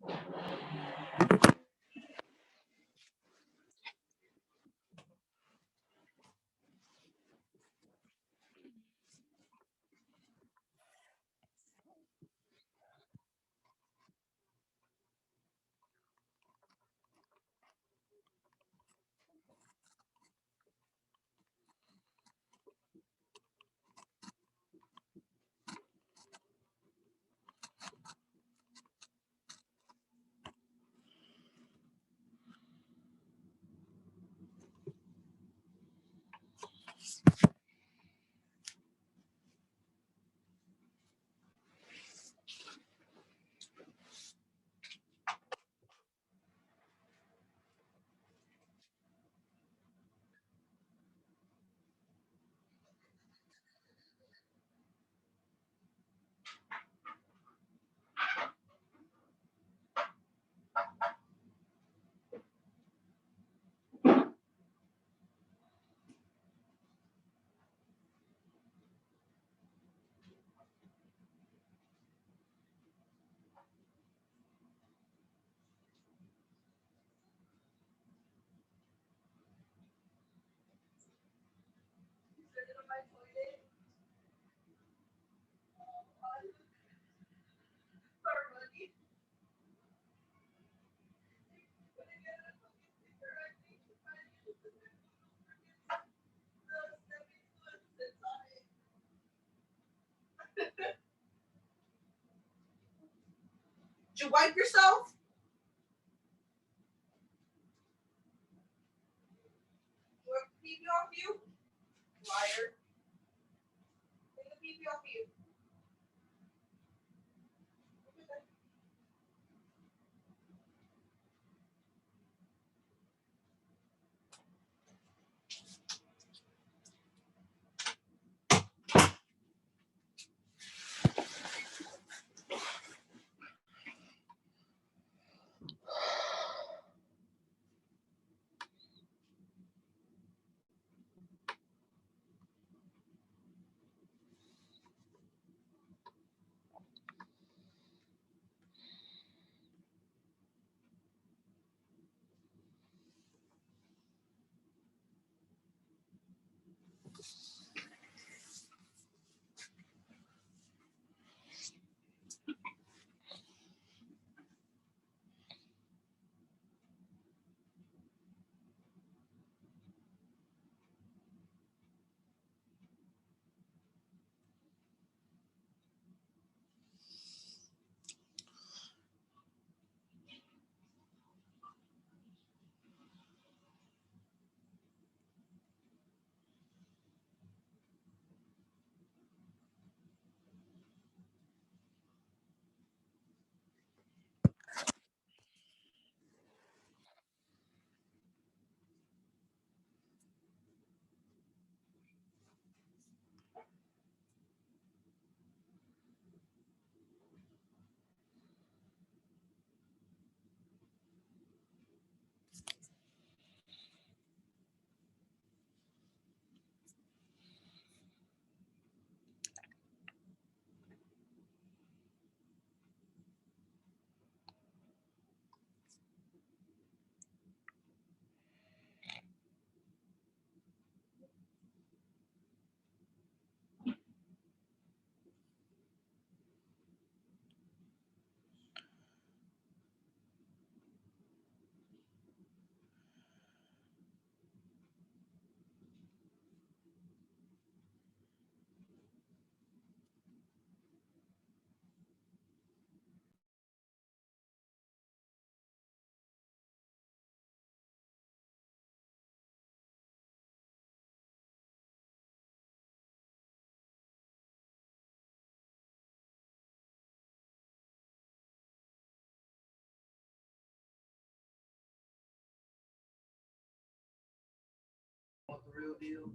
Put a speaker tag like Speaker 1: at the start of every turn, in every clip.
Speaker 1: Did you wipe yourself? Do I pee off you? Liar. Take the pee off you.
Speaker 2: The real deal.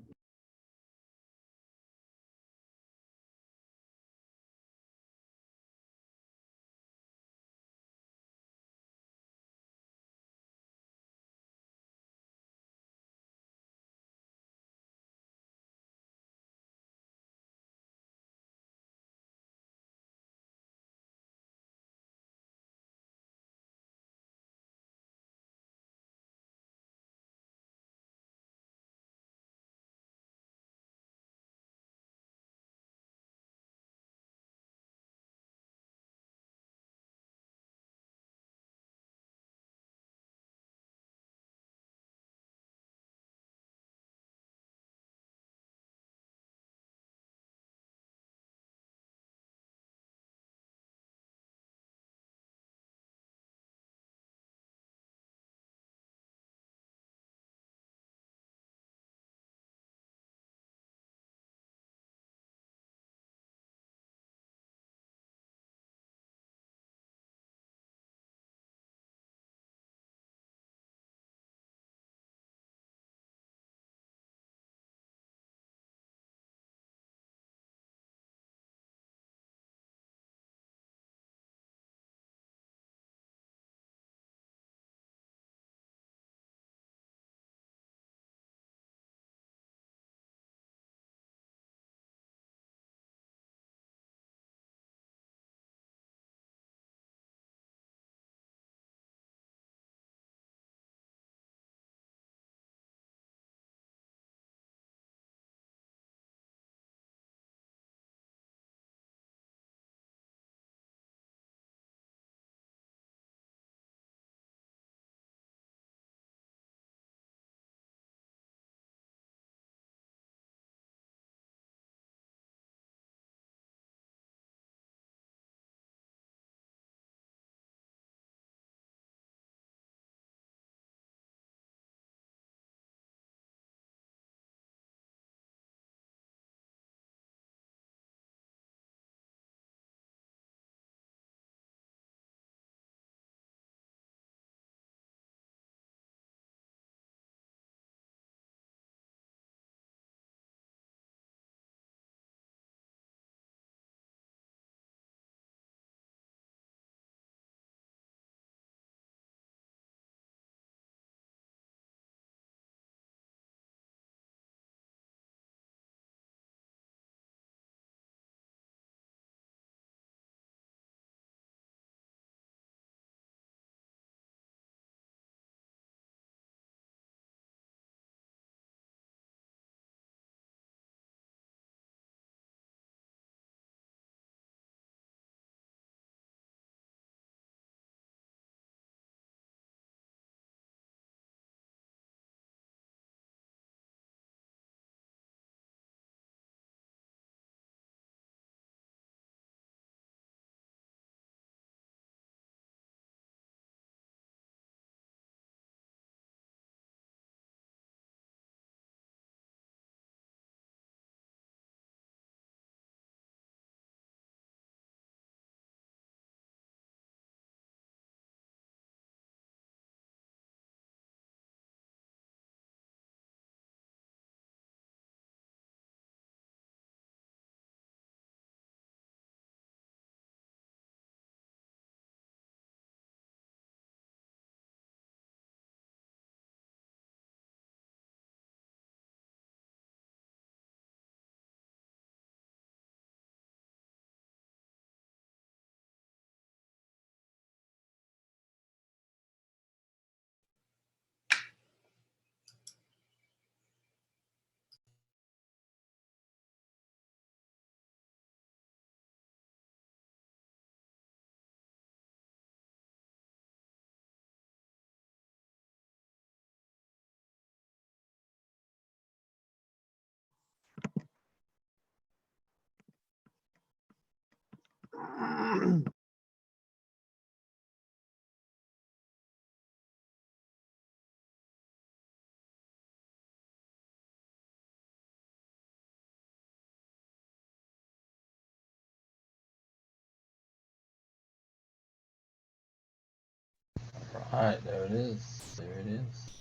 Speaker 2: All right, there it is. There it is.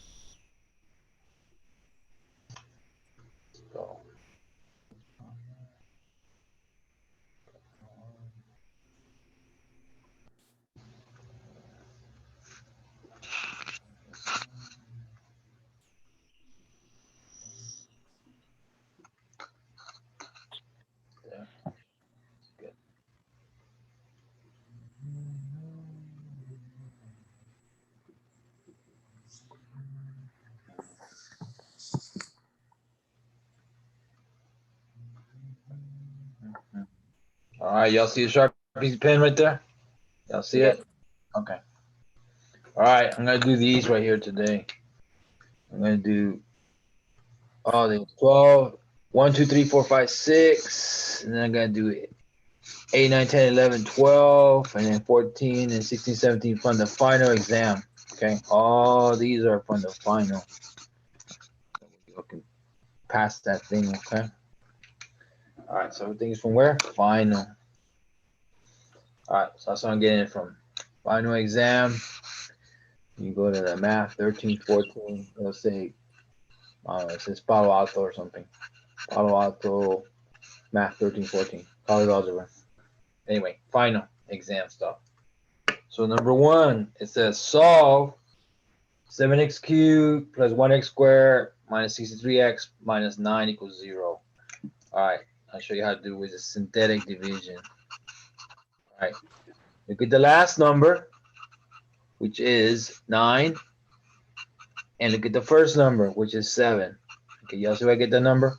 Speaker 2: So, yeah, good. All right, y'all see a sharp piece of pen right there? Y'all see it?
Speaker 1: Yep.
Speaker 2: Okay. All right, I'm gonna do these right here today. I'm gonna do all the 12, 1, 2, 3, 4, 5, 6, and then I'm gonna do 8, 9, 10, 11, 12, and then 14 and 16, 17 from the final exam. Okay, all these are from the final. You can pass that thing. Okay. All right, so everything's from where? Final. All right, so that's what I'm getting it from. Final exam. You go to the math 13, 14. It'll say, it says Palo Alto or something. Palo Alto math 13, 14. College Algebra. Anyway, final exam stuff. So number one, it says solve 7x cubed plus 1x squared minus 63x minus 9 equals 0. All right, I'll show you how to do with a synthetic division. All right, look at the last number, which is 9, and look at the first number, which is 7. Okay, y'all see where I get the number?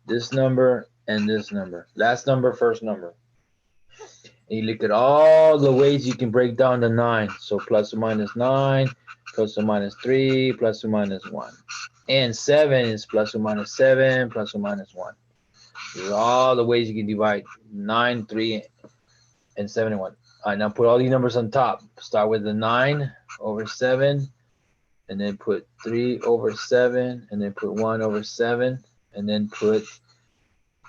Speaker 2: This number and this number. Last number, first number. And you look at all the ways you can break down the 9. So plus or minus 9, plus or minus 3, plus or minus 1. And 7 is plus or minus 7, plus or minus 1. These are all the ways you can divide 9, 3, and 7 and 1. All right, now put all these numbers on top. Start with the 9 over 7, and then put 3 over 7, and then put 1 over 7, and then put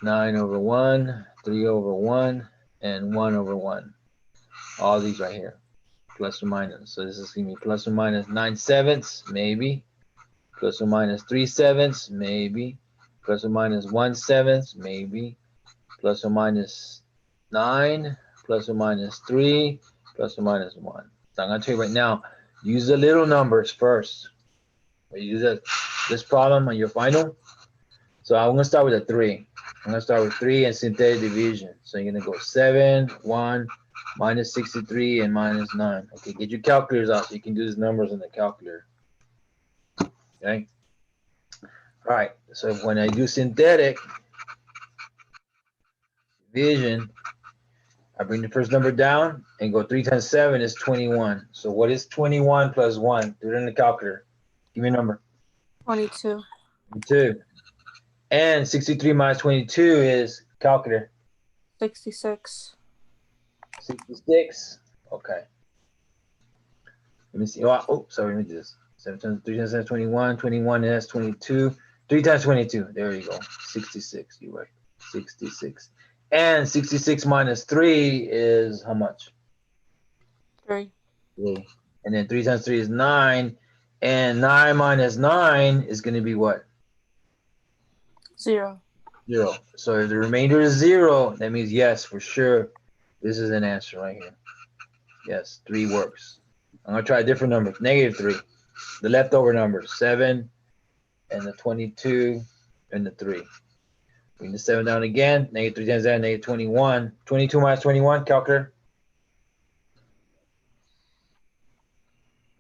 Speaker 2: 9 over 1, 3 over 1, and 1 over 1. All these right here, plus or minus. So this is going to be plus or minus 9/7, maybe. Plus or minus 3/7, maybe. Plus or minus 1/7, maybe. Plus or minus 9, plus or minus 3, plus or minus 1. So I'm going to tell you right now, use the little numbers first. When you do this problem on your final. So I'm going to start with a 3. I'm going to start with 3 and synthetic division. So you're going to go 7, 1, minus 63, and minus 9. Okay, get your calculators out so you can do these numbers on the calculator. Okay. All right, so when I do synthetic division, I bring the first number down and go 3 times 7 is 21. So what is 21 plus 1? Do it in the calculator. Give me a number.
Speaker 1: 22.
Speaker 2: 2. And 63 minus 22 is calculator.
Speaker 1: 66.
Speaker 2: 66. Okay. Let me see. Oh, sorry. Let me do this. 7 times 3 times 7 is 21. 21 is 22. 3 times 22. There you go. 66. You're right. 66. And 66 minus 3 is how much?
Speaker 1: 3.
Speaker 2: 3. And then 3 times 3 is 9. And 9 minus 9 is going to be what?
Speaker 1: 0.
Speaker 2: 0. So if the remainder is 0, that means yes, for sure. This is an answer right here. Yes, 3 works. I'm going to try a different number. Negative 3. The leftover numbers, 7 and the 22 and the 3. Bring the 7 down again. Negative 3 times that, negative 21. 22 minus 21, calculator.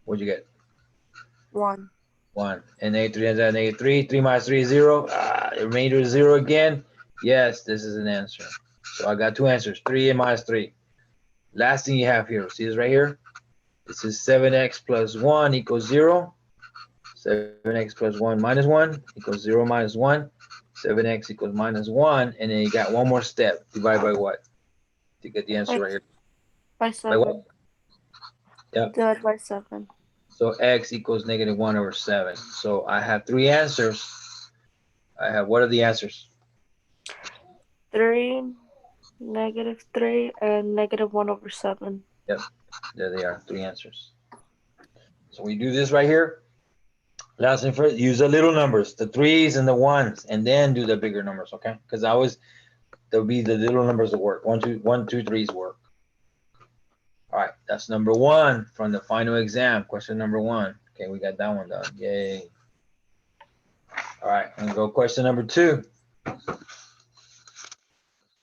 Speaker 2: What'd you get?
Speaker 1: 1.
Speaker 2: 1. And negative 3 times that, negative 3. 3 minus 3 is 0. The remainder is 0 again. Yes, this is an answer. So I got 2 answers, 3 and minus 3. Last thing you have here, see this right here? This is 7x plus 1 equals 0. 7x plus 1 minus 1 equals 0 minus 1. 7x equals minus 1. And then you got one more step. Divide by what? To get the answer right here.
Speaker 1: By
Speaker 2: By what?
Speaker 1: 7.
Speaker 2: Yep.
Speaker 1: Divide by 7.
Speaker 2: So x equals negative 1 over 7. So I have 3 answers. What are the answers?
Speaker 1: 3, negative 3, and negative 1 over 7.
Speaker 2: Yep. There they are. 3 answers. So we do this right here. Last thing first, use the little numbers, the 3s and the 1s, and then do the bigger numbers, okay? Because there'll be the little numbers that work. 1, 2, 1, 2, 3s work. All right, that's number 1 from the final exam. Question number 1. Okay, we got that one done. Yay. All right, I'm gonna go question number 2.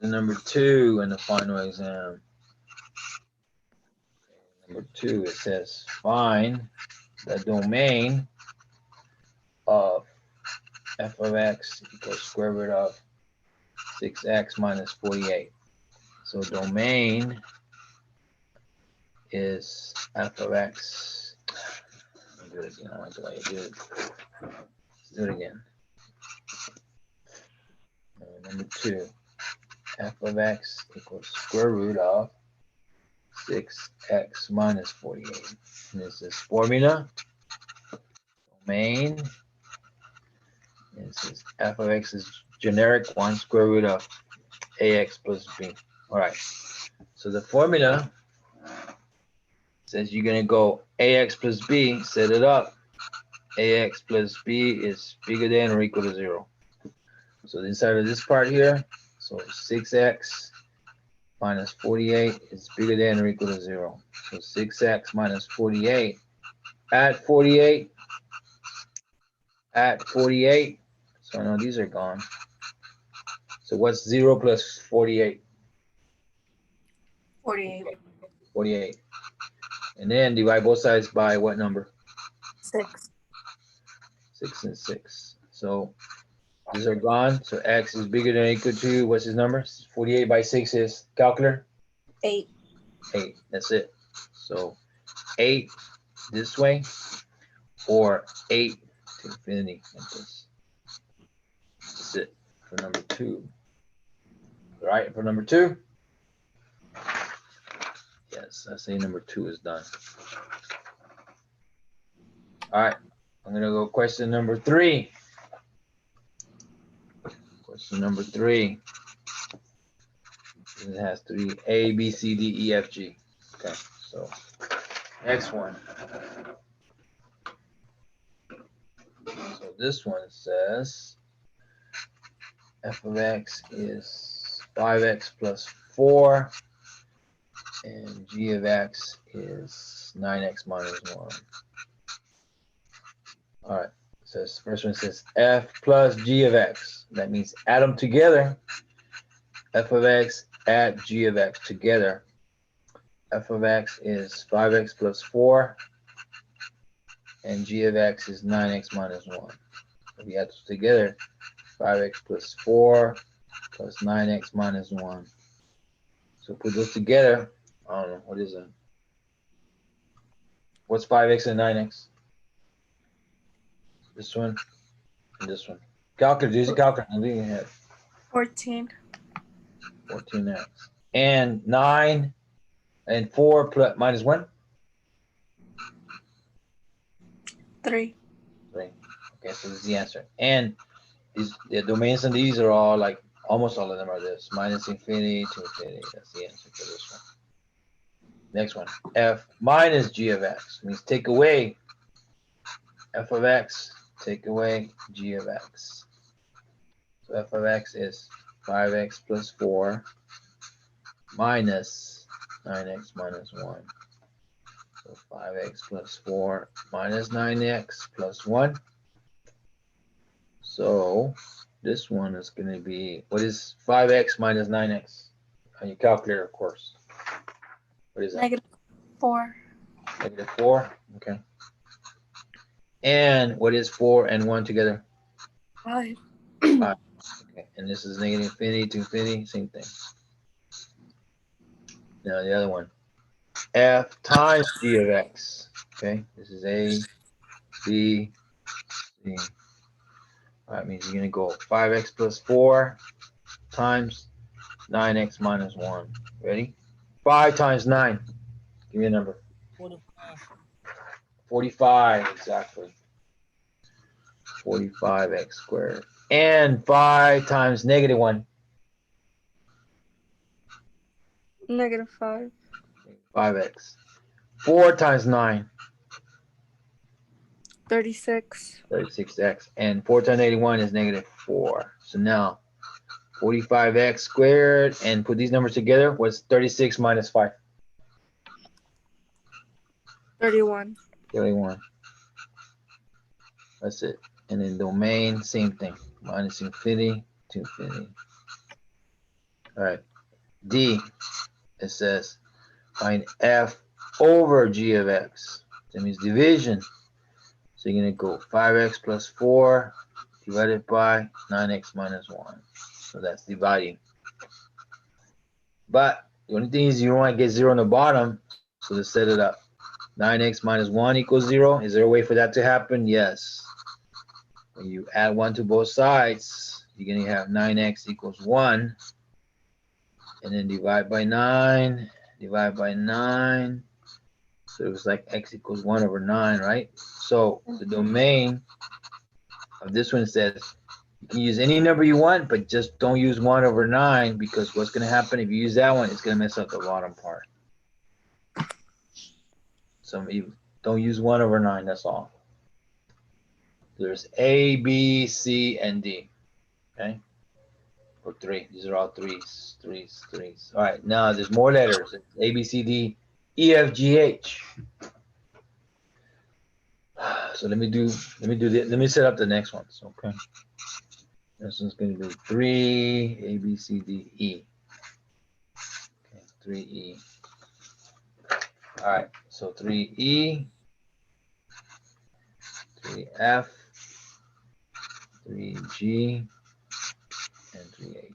Speaker 2: Number 2 in the final exam. Number 2, it says find the domain of f of x equals square root of 6x minus 48. So domain is f of x. Let me do it again. I like the way you do it. Let's do it again. Number 2, f of x equals square root of 6x minus 48. And this is formula. Domain. And this is f of x is generic one, square root of ax plus b. All right. So the formula says you're going to go ax plus b, set it up. Ax plus b is bigger than or equal to 0. So inside of this part here, so 6x minus 48 is bigger than or equal to 0. So 6x minus 48 at 48, so I know these are gone. So what's 0 plus 48?
Speaker 3: 48.
Speaker 2: 48. And then divide both sides by what number?
Speaker 3: 6.
Speaker 2: 6 and 6. So these are gone. So x is bigger than or equal to, what's his number? 48 by 6 is, calculator?
Speaker 3: 8.
Speaker 2: 8. That's it. So 8 this way, or 8 to infinity like this. That's it for number 2. All right, for number 2. Yes, I say number 2 is done. All right, I'm gonna go question number 3. Question number 3. It has 3 A, B, C, D, E, F, G. Okay, so next one. So this one says f of x is 5x plus 4, and g of x is 9x minus 1. All right, so this first one says f plus g of x. That means add them together. F of x add g of x together. F of x is 5x plus 4, and g of x is 9x minus 1. If you add those together, 5x plus 4 plus 9x minus 1. So put those together. I don't know, what is that? What's 5x and 9x? This one and this one. Calculator, use a calculator. I'm leaving ahead.
Speaker 3: 14.
Speaker 2: 14x. And 9 and 4 plus, minus 1?
Speaker 3: 3.
Speaker 2: 3. Okay, so this is the answer. And these, the domains on these are all like, almost all of them are this. Minus infinity to infinity. That's the answer for this one. Next one. F minus g of x means take away f of x, take away g of x. So f of x is 5x plus 4 minus 9x minus 1. So 5x plus 4 minus 9x plus 1. So this one is going to be, what is 5x minus 9x? On your calculator, of course. What is that?
Speaker 3: -4.
Speaker 2: -4? Okay. And what is 4 and 1 together?
Speaker 3: 5.
Speaker 2: 5. Okay. And this is negative infinity to infinity, same thing. Now the other one. F times g of x. Okay. This is A, B, C. All right, means you're going to go 5x plus 4 times 9x minus 1. Ready? 5 times 9. Give me a number.
Speaker 4: 45.
Speaker 2: 45, exactly. 45x squared. And 5 times negative 1.
Speaker 3: -5.
Speaker 2: 5x. 4 times 9.
Speaker 3: 36.
Speaker 2: 36x. And 4 times 81 is -4. So now 45x squared, and put these numbers together. What's 36 minus 5?
Speaker 3: 31.
Speaker 2: 31. That's it. And then domain, same thing. Minus infinity to infinity. All right. D, it says find f over g of x. That means division. So you're going to go 5x plus 4 divided by 9x minus 1. So that's dividing. But the only thing is you don't want to get 0 on the bottom. So let's set it up. 9x minus 1 equals 0. Is there a way for that to happen? Yes. When you add 1 to both sides, you're going to have 9x equals 1. And then divide by 9. Divide by 9. So it was like x equals 1 over 9, right? So the domain of this one says you can use any number you want, but just don't use 1 over 9, because what's going to happen if you use that one, it's going to mess up the bottom part. So you don't use 1 over 9, that's all. There's A, B, C, and D. Okay? Or 3. These are all threes. All right, now there's more letters. A, B, C, D, E, F, G, H. So let me set up the next ones, okay? This one's going to be 3, A, B, C, D, E. Okay, 3E. All right, so 3E, 3F, 3G, and 3H.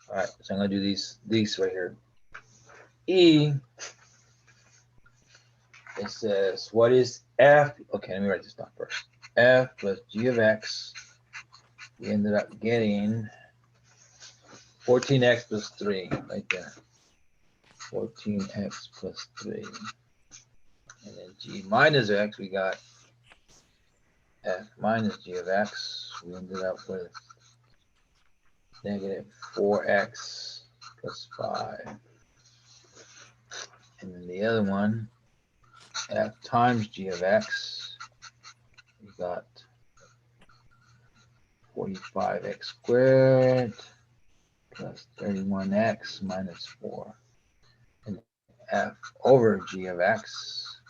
Speaker 2: All right, so I'm going to do these right here. E, it says, what is F? Okay, let me write this down first. F plus G of X, we ended up getting 14x plus 3, right there. 14x plus 3. And then G minus X, we got F minus G of X. We ended up with negative 4x plus 5. And then the other one, F times G of X, we got 45x squared plus 31x minus 4. And F over G of X,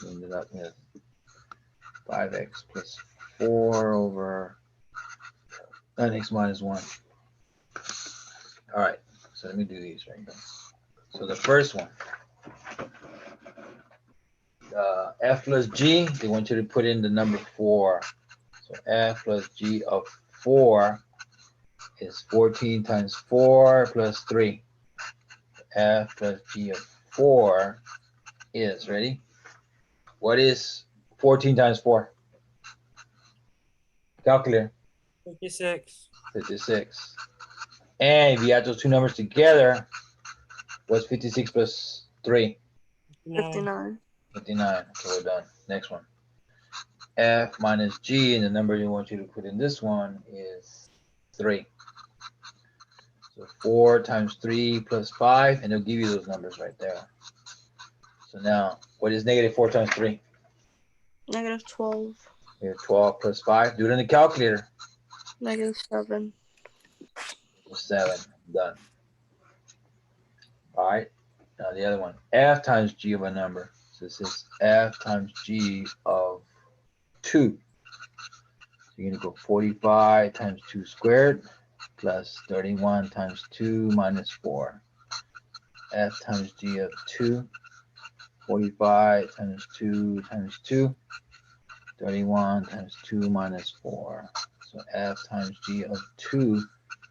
Speaker 2: we ended up with 5x plus 4 over 9x minus 1. All right, so let me do these right now. So the first one, F plus G, they want you to put in the number 4. So F plus G of 4 is 14 times 4 plus 3. F plus G of 4 is, ready? What is 14 times 4? Calculator.
Speaker 4: 56.
Speaker 2: 56. And if you add those two numbers together, what's 56 plus 3?
Speaker 3: 59.
Speaker 2: 59. Okay, we're done. Next one. F minus G, and the number you want you to put in this one is 3. So 4 times 3 plus 5, and they'll give you those numbers right there. So now, what is negative 4 times 3?
Speaker 3: Negative 12.
Speaker 2: Negative 12 plus 5. Do it in the calculator.
Speaker 3: Negative 7.
Speaker 2: 7. Done. All right. Now the other one. F times G of a number. So this is F times G of 2. So you're going to go 45 times 2 squared plus 31 times 2 minus 4. F times G of 2. 45 times 2 times 2. 31 times 2 minus 4. So F times G of 2.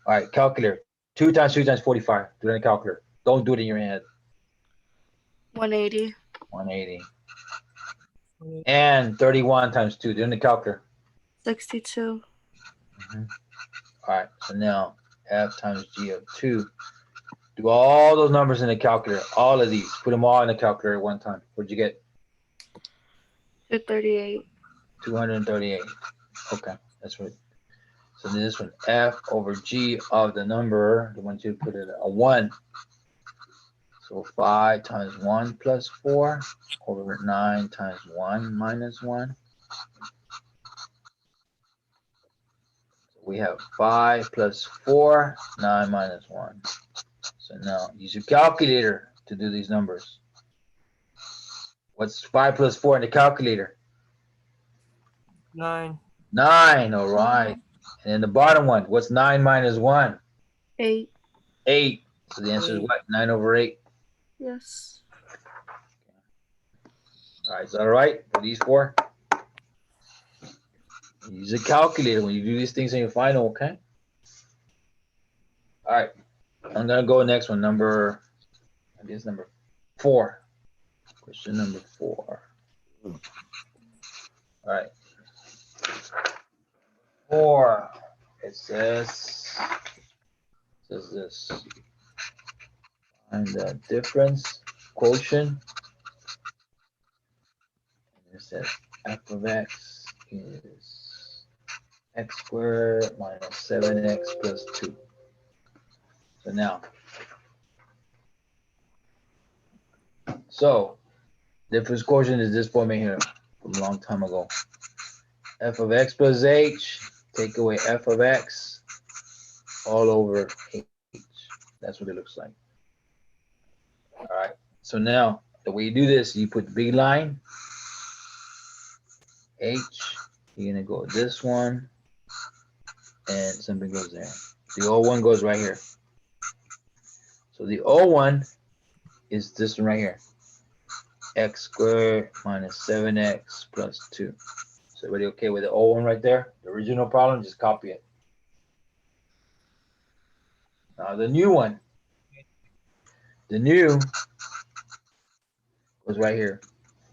Speaker 2: All right, calculator. 2 times 2 times 45. Do it in a calculator. Don't do it in your head.
Speaker 3: 180.
Speaker 2: 180. And 31 times 2. Do it in the calculator.
Speaker 3: 62.
Speaker 2: All right, so now F times G of 2. Do all those numbers in the calculator. All of these. Put them all in the calculator at one time. What'd you get?
Speaker 3: 238.
Speaker 2: 238. Okay, that's right. So this one, F over G of the number, they want you to put it a 1. So 5 times 1 plus 4 over 9 times 1 minus 1. We have 5 plus 4, 9 minus 1. So now use your calculator to do these numbers. What's 5 plus 4 in the calculator?
Speaker 4: 9.
Speaker 2: 9, all right. And then the bottom one, what's 9 minus 1?
Speaker 3: 8.
Speaker 2: 8. So the answer is what? 9 over 8.
Speaker 3: Yes.
Speaker 2: All right, is that all right for these four? Use a calculator when you do these things in your final, okay? All right, I'm gonna go next one, number 4. Question number 4. All right. 4. It says this. Find the difference quotient. It says f of x is x squared minus 7x plus 2. So now, difference quotient is this formula here from a long time ago. F of x plus h, take away f of x all over h. That's what it looks like. All right. So now, the way you do this, you put the big line, h, you're gonna go this one, and something goes there. The O1 goes right here. So the O1 is this one right here. X squared minus 7x plus 2. So everybody okay with the O1 right there? The original problem, just copy it. Now the new one. The new goes right here.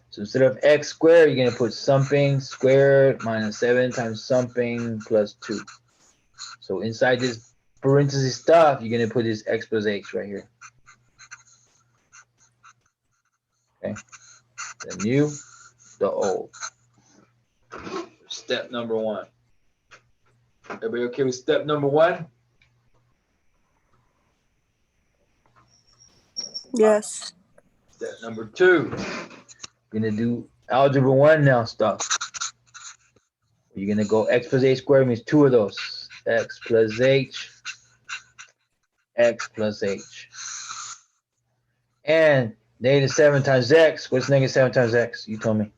Speaker 2: So instead of x squared, you're going to put something squared minus 7 times something plus 2. So inside this parenthesis stuff, you're going to put this x plus h right here. Okay. The new, the old. Step number 1. Everybody okay with step number 1?
Speaker 3: Yes.
Speaker 2: Step number 2. We're going to do algebra 1 now stuff. You're going to go x plus h squared means 2 of those. X plus h, x plus h. And negative 7 times x. What's negative 7 times x? You told me.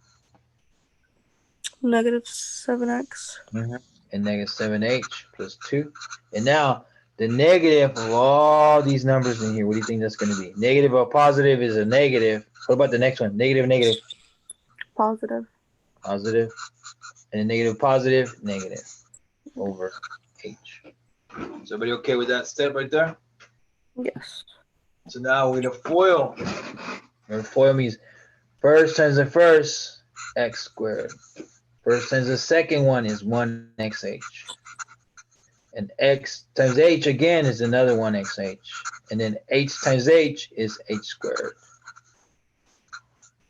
Speaker 3: Negative 7x.
Speaker 2: And negative 7h plus 2. And now, the negative of all these numbers in here, what do you think that's going to be? Negative or positive is a negative. What about the next one? Negative, negative.
Speaker 3: Positive.
Speaker 2: Positive. And then negative, positive, negative. Over h. Is everybody okay with that step right there?
Speaker 3: Yes.
Speaker 2: So now we're going to FOIL. FOIL means first times the first, x squared. First times the second one is 1xh. And x times h again is another 1xh. And then h times h is h squared.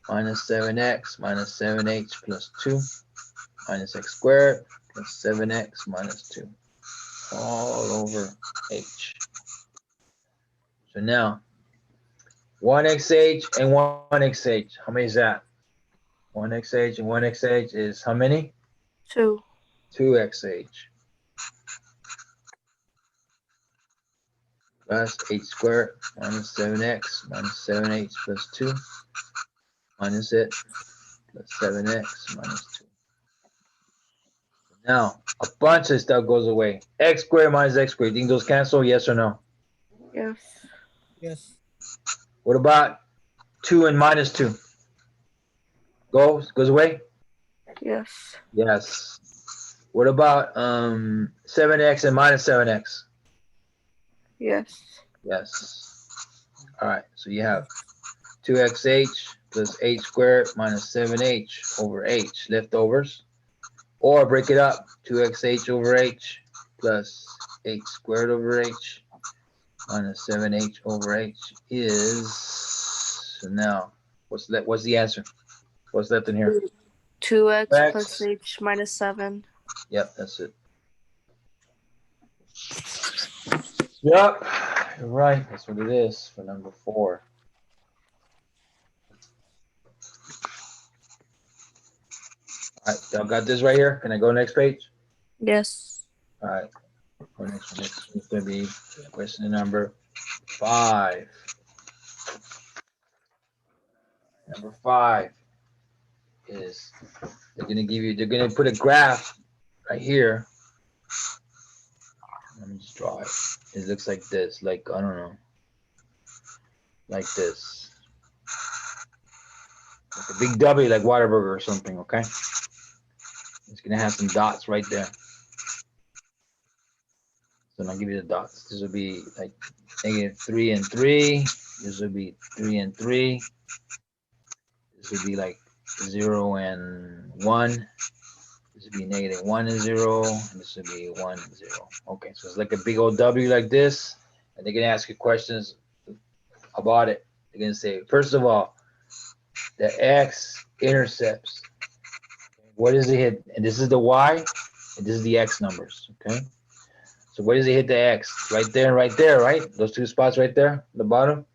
Speaker 2: Minus 7x minus 7h plus 2 minus x squared plus 7x minus 2. All over h. So now, 1xh and 1xh. How many is that? 1xh and 1xh is how many?
Speaker 3: 2.
Speaker 2: 2xh. Plus h squared minus 7x minus 7h plus 2 minus it plus 7x minus 2. Now, a bunch of stuff goes away. X squared minus x squared. You think those cancel? Yes or no?
Speaker 3: Yes.
Speaker 4: Yes.
Speaker 2: What about 2 and minus 2? Goes away?
Speaker 3: Yes.
Speaker 2: Yes. What about 7x and minus 7x?
Speaker 3: Yes.
Speaker 2: Yes. All right, so you have 2xh plus h squared minus 7h over h leftovers. Or break it up, 2xh over h plus h squared over h minus 7h over h is, so now, what's the answer? What's left in here?
Speaker 3: 2x
Speaker 2: X.
Speaker 3: plus h minus 7.
Speaker 2: Yep, that's it. Yep, you're right. That's what it is for number 4. All right, y'all got this right here. Can I go next page?
Speaker 3: Yes.
Speaker 2: All right. Go next one. Next one's gonna be question number 5. Number 5 is they're gonna put a graph right here. Let me just draw it. It looks like this, like I don't know, like this, like a big W, like Whataburger or something. Okay, it's gonna have some dots right there. So I'll give you the dots. This will be like -3 and 3. This will be 3 and 3. This would be like 0 and 1. This would be -1 and 0. And this would be 1 and 0. Okay, so it's like a big old W like this. And they're going to ask you questions about it. They're going to say, first of all, the x-intercepts. What does it hit? And this is the y, and this is the x numbers. Okay. So where does it hit the x? Right there and right there, right? Those two spots right there, the bottom.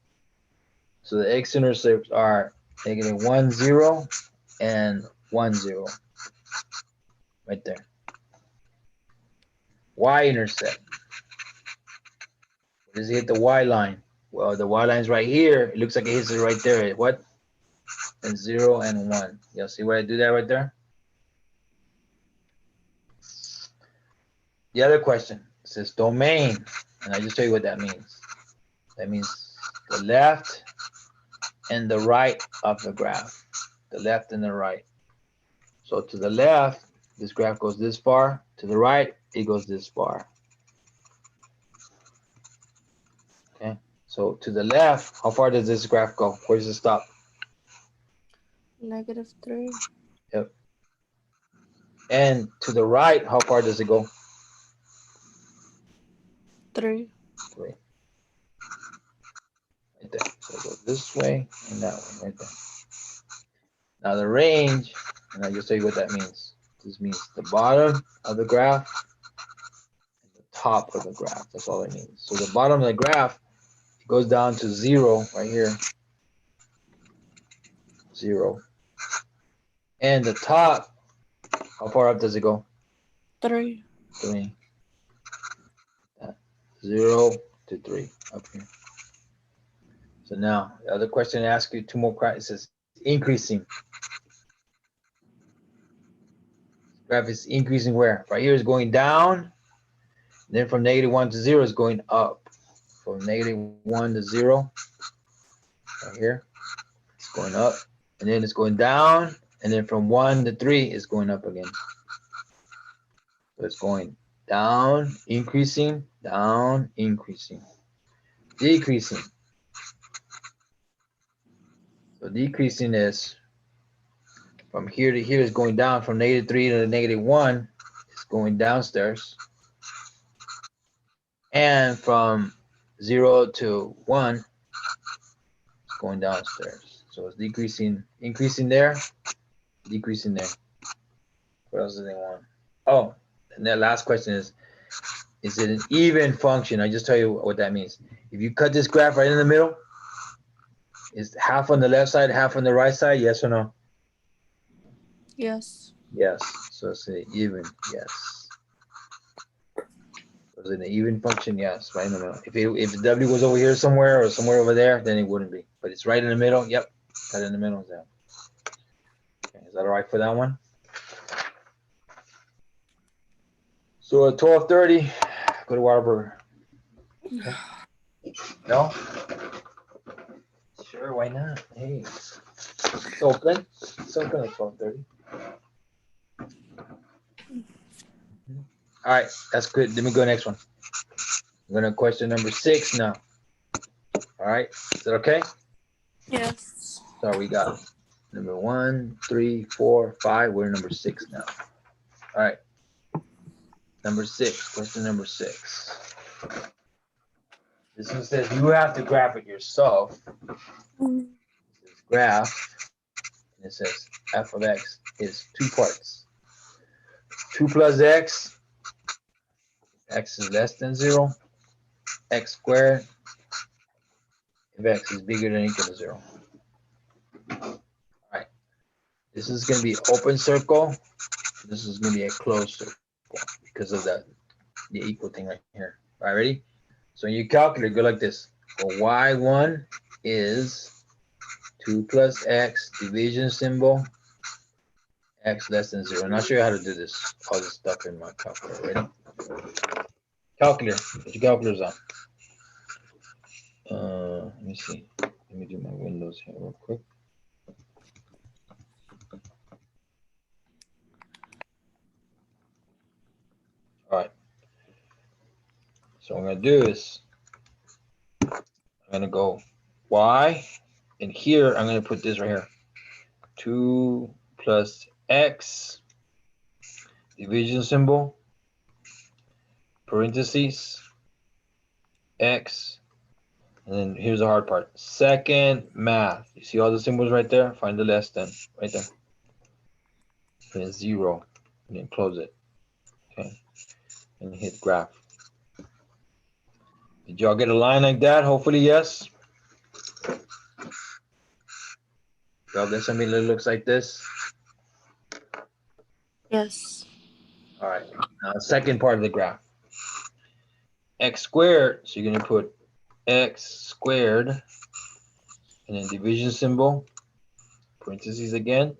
Speaker 2: So the x-intercepts are -1, 0, and 1, 0. Right there. Y-intercept. Where does it hit the y line? Well, the y line's right here. It looks like it hits it right there. What? And 0 and 1. Y'all see where I do that right there? The other question says domain. And I just tell you what that means. That means the left and the right of the graph. The left and the right. So to the left, this graph goes this far. To the right, it goes this far. Okay. So to the left, how far does this graph go? Where does it stop?
Speaker 3: -3.
Speaker 2: Yep. And to the right, how far does it go?
Speaker 3: 3.
Speaker 2: 3. Right there. So it goes this way and that one right there. Now the range, and I'll just tell you what that means. This means the bottom of the graph and the top of the graph. That's all it means. So the bottom of the graph, it goes down to 0 right here. 0. And the top, how far up does it go?
Speaker 3: 3.
Speaker 2: 3. 0 to 3 up here. So now the other question I ask you, 2 more questions. It says increasing. Graph is increasing where? Right here is going down. Then from -1 to 0 is going up. From -1 to 0, right here, it's going up. And then it's going down. And then from 1 to 3, it's going up again. So it's going down, increasing, decreasing. So decreasing is from here to here is going down. From -3 to -1, it's going downstairs. And from 0 to 1, it's going downstairs. So it's decreasing, increasing there, decreasing there. What else do they want? Oh, and that last question is it an even function? I just tell you what that means. If you cut this graph right in the middle, is half on the left side, half on the right side? Yes or no?
Speaker 3: Yes.
Speaker 2: Yes. So it's an even, yes. Was it an even function? Yes, right in the middle. If the W was over here somewhere or somewhere over there, then it wouldn't be. But it's right in the middle. Yep, right in the middle. There. Okay, is that all right for that one? So at 12:30, go to Whataburger. Okay. No? Sure, why not? Hey, it's open. It's open at 12:30. All right, that's good. Let me go next one. I'm going to question number 6 now. All right, is that okay?
Speaker 3: Yes.
Speaker 2: So we got number 1, 3, 4, 5. We're number 6 now. All right. Number 6, question number 6. This one says you have to graph it yourself. This graph, and it says f of x is 2 parts. 2 plus x is less than 0, x squared, if x is bigger than or equal to 0. All right. This is going to be open circle. This is going to be a closed circle because of the equal thing right here. All right, ready? So you calculate, go like this. Well, y1 is 2 plus x, division symbol, x less than 0. I'm not sure how to do this, all this stuff in my calculator. Ready? Calculator. Put your calculators on. Let me see. Let me do my windows here real quick. All right. So what I'm going to do is I'm going to go y, and here I'm going to put this right here. 2 plus x, division symbol, parentheses, x, and then here's the hard part. Second math. You see all the symbols right there? Find the less than right there. And then 0, and then close it. Okay, and hit graph. Did y'all get a line like that? Hopefully, yes. Y'all get something that looks like this?
Speaker 3: Yes.
Speaker 2: All right. Now, second part of the graph. X squared. So you're gonna put x squared, and then division symbol, parentheses again.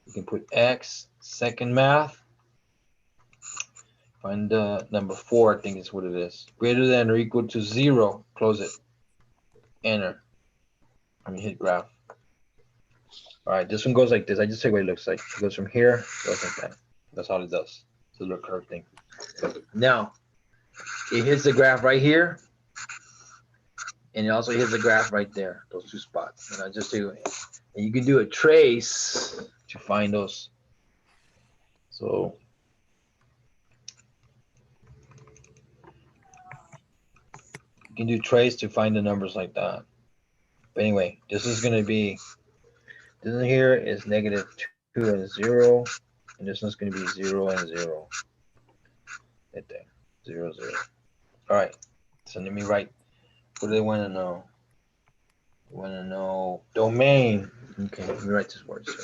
Speaker 2: You can put x, second math. Find number 4, I think is what it is. Greater than or equal to 0. Close it. Enter. Let me hit graph. All right, this one goes like this. I just say what it looks like. It goes from here, goes like that. That's all it does. It's a little curved thing. Now, it hits the graph right here, and it also hits the graph right there. Those 2 spots. And I just do it. And you can do a trace to find those. So you can do trace to find the numbers like that. But anyway, this is going to be, this one here is negative 2 and 0. And this one's going to be 0 and 0. Right there. 0, 0. All right. So let me write. What do they want to know? They want to know domain. Okay, let me write this word. So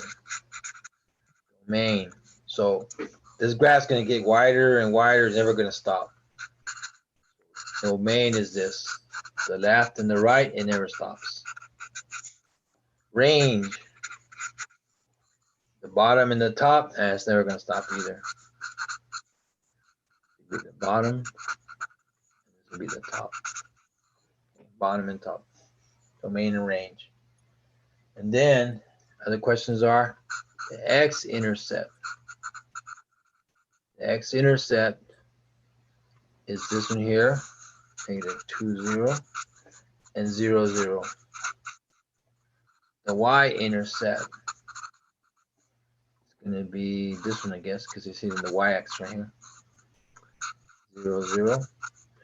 Speaker 2: domain. So this graph's going to get wider and wider. It's never going to stop. Domain is this. The left and the right, it never stops. Range. The bottom and the top, and it's never going to stop either. The bottom, this will be the top. Bottom and top. Domain and range. And then other questions are the x-intercept. The x-intercept is this one here, negative 2, 0, and 0, 0. The y-intercept is going to be this one, I guess, because you see the y-axis right here. 0, 0.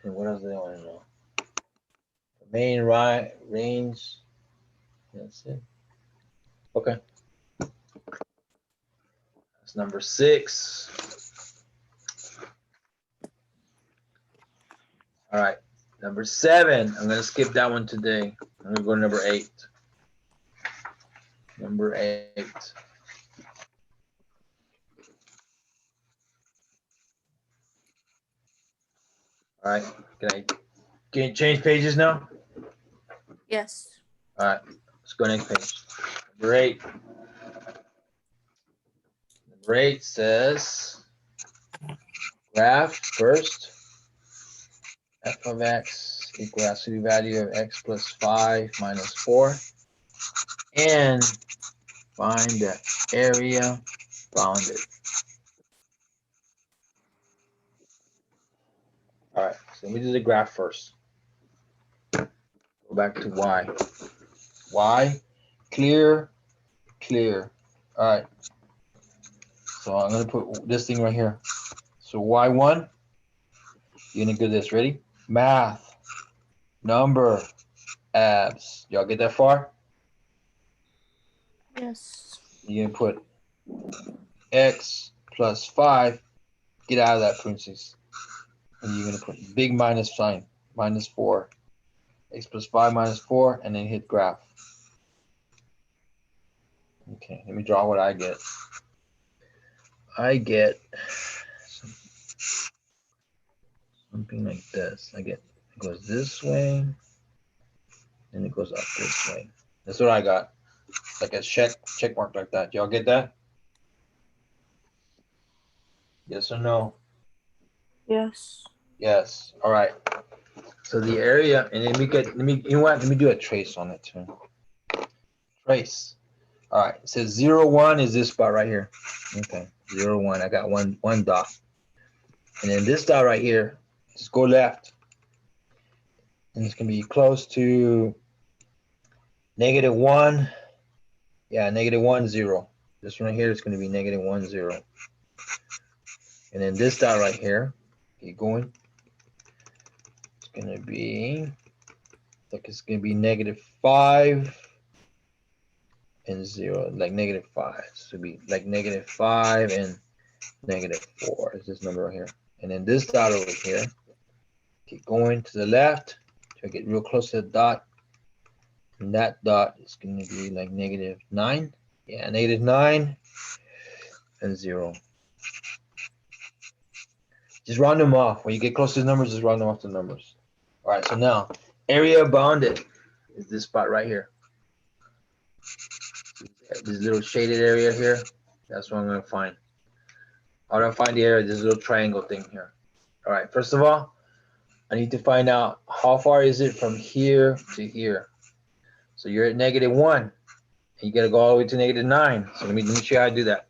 Speaker 2: And what else do they want to know? The main range. That's it. Okay. That's number 6. All right. Number 7. I'm going to skip that one today. I'm going to go to number 8. Number 8. All right. Can you change pages now?
Speaker 3: Yes.
Speaker 2: All right. Let's go next page. Number 8. Number 8 says graph first. F of x equals absolute value of x plus 5 minus 4. And find the area bounded. All right, so let me do the graph first. Go back to y. Y, clear, clear. All right. So I'm going to put this thing right here. So y1, you're going to do this. Ready? Math, number, abs. Y'all get that far?
Speaker 3: Yes.
Speaker 2: You're going to put x plus 5. Get out of that parentheses. And you're going to put big minus sign, minus 4. X plus 5 minus 4, and then hit graph. Okay, let me draw what I get. I get something like this. I get it goes this way, and it goes up this way. That's what I got. Like a check mark like that. Y'all get that? Yes or no?
Speaker 3: Yes.
Speaker 2: Yes. All right. So the area, and then you know what? Let me do a trace on it too. Trace. All right. It says 0, 1 is this spot right here. Okay. 0, 1. I got one dot. And then this dot right here, just go left. And it's gonna be close to -1. Yeah, -1, 0. This one right here is gonna be -1, 0. And then this dot right here, keep going. It's gonna be like it's gonna be -5 and 0, like -5. So it'll be like -5 and -4 is this number right here. And then this dot over here, keep going to the left to get real close to the dot. And that dot is going to be like -9. Yeah, -9 and 0. Just round them off. When you get close to the numbers, just round them off the numbers. All right, so now area bounded is this spot right here. This little shaded area here, that's what I'm going to find. How do I find the area? This little triangle thing here. All right, first of all, I need to find out how far is it from here to here. So you're at -1, and you got to go all the way to -9. So let me show you how to do that.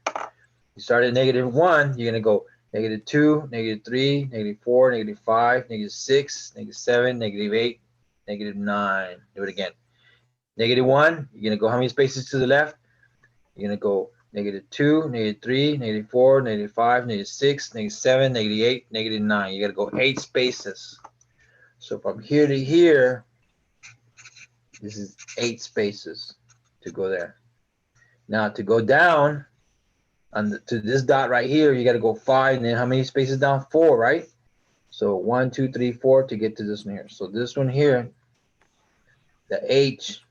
Speaker 2: You start at -1, you're going to go -2, -3, -4, -5, -6, -7, -8, -9. Do it again. -1, you're going to go how many spaces to the left? You're going to go -2, -3, -4, -5, -6, -7, -8, -9. You got to go 8 spaces. So from here to here, this is 8 spaces to go there. Now to go down to this dot right here, you got to go 5. And then how many spaces down? 4, right? So 1, 2, 3, 4 to get to this one here. So this one here, the H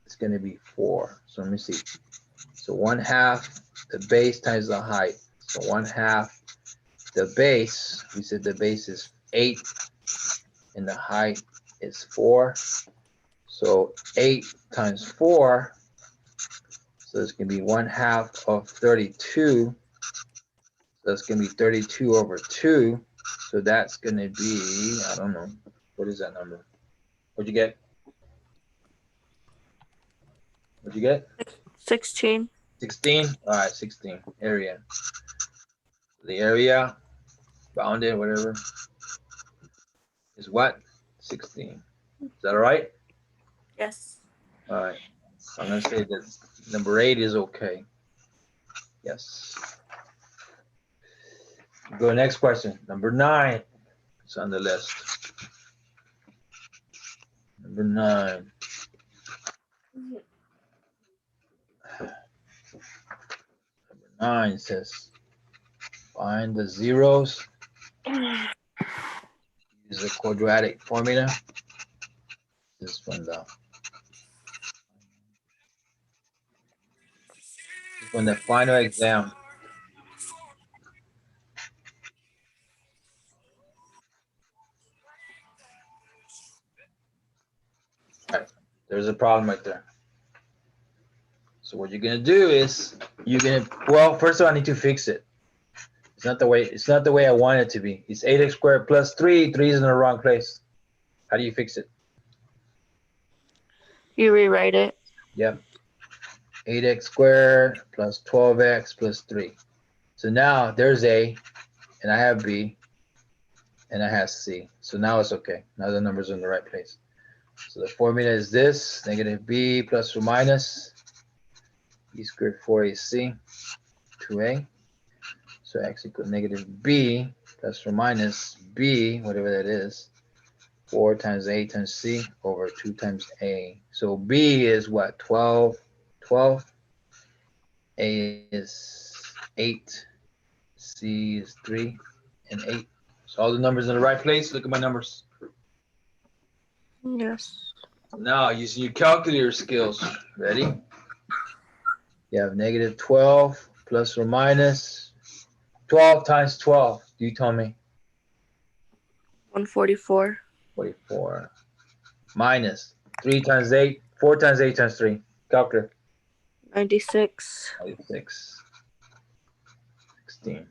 Speaker 2: is going to be 4. So let me see. So 1/2 the base times the height. So 1/2 the base. We said the base is 8 and the height is 4. So 8 times 4. So it's going to be 1/2 of 32. So it's going to be 32 over 2. So that's going to be, I don't know. What is that number? What'd you get? What'd you get?
Speaker 3: 16.
Speaker 2: 16? All right, 16. Area. The area, bounded, whatever, is what? 16. Is that all right?
Speaker 3: Yes.
Speaker 2: All right. So I'm going to say that number 8 is okay. Yes. Go next question. Number 9. It's on the list. Number 9. Number 9 says find the zeros. Use the quadratic formula. This is from the final exam. All right. There's a problem right there. So what you're gonna do is well, first of all, I need to fix it. It's not the way I want it to be. It's 8x squared plus 3. 3 is in the wrong place. How do you fix it?
Speaker 3: You rewrite it.
Speaker 2: Yep. 8x squared plus 12x plus 3. So now there's A, and I have B, and I have C. So now it's okay. Now the numbers are in the right place. So the formula is this: negative B plus or minus B squared 4AC 2A. So x equals negative B plus or minus B, whatever that is, 4 times A times C over 2 times A. So B is what? 12. 12. A is 8. C is 3 and 8. So all the numbers in the right place. Look at my numbers.
Speaker 3: Yes.
Speaker 2: Now using your calculator skills. Ready? You have negative 12 plus or minus 12 times 12. You tell me.
Speaker 3: 144.
Speaker 2: 44. Minus 3 times 8. 4 times 8 times 3. Calculator.
Speaker 3: 96.
Speaker 2: 96. 16.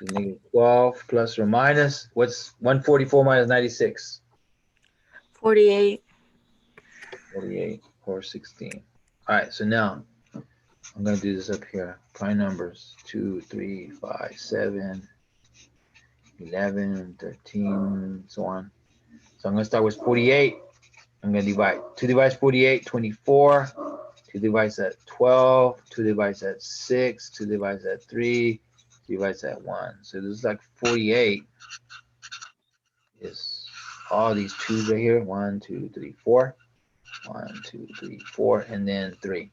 Speaker 2: Negative 12 plus or minus. What's 144 minus 96?
Speaker 3: 48.
Speaker 2: 48 or 16. All right, so now I'm going to do this up here. Prime numbers 2, 3, 5, 7, 11, 13, so on. So I'm going to start with 48. I'm going to divide. 2 divides 48, 24. 2 divides at 12. 2 divides at 6. 2 divides at 3. 2 divides at 1. So this is like 48 is all these 2's right here. 1, 2, 3, 4. 1, 2, 3, 4, and then 3.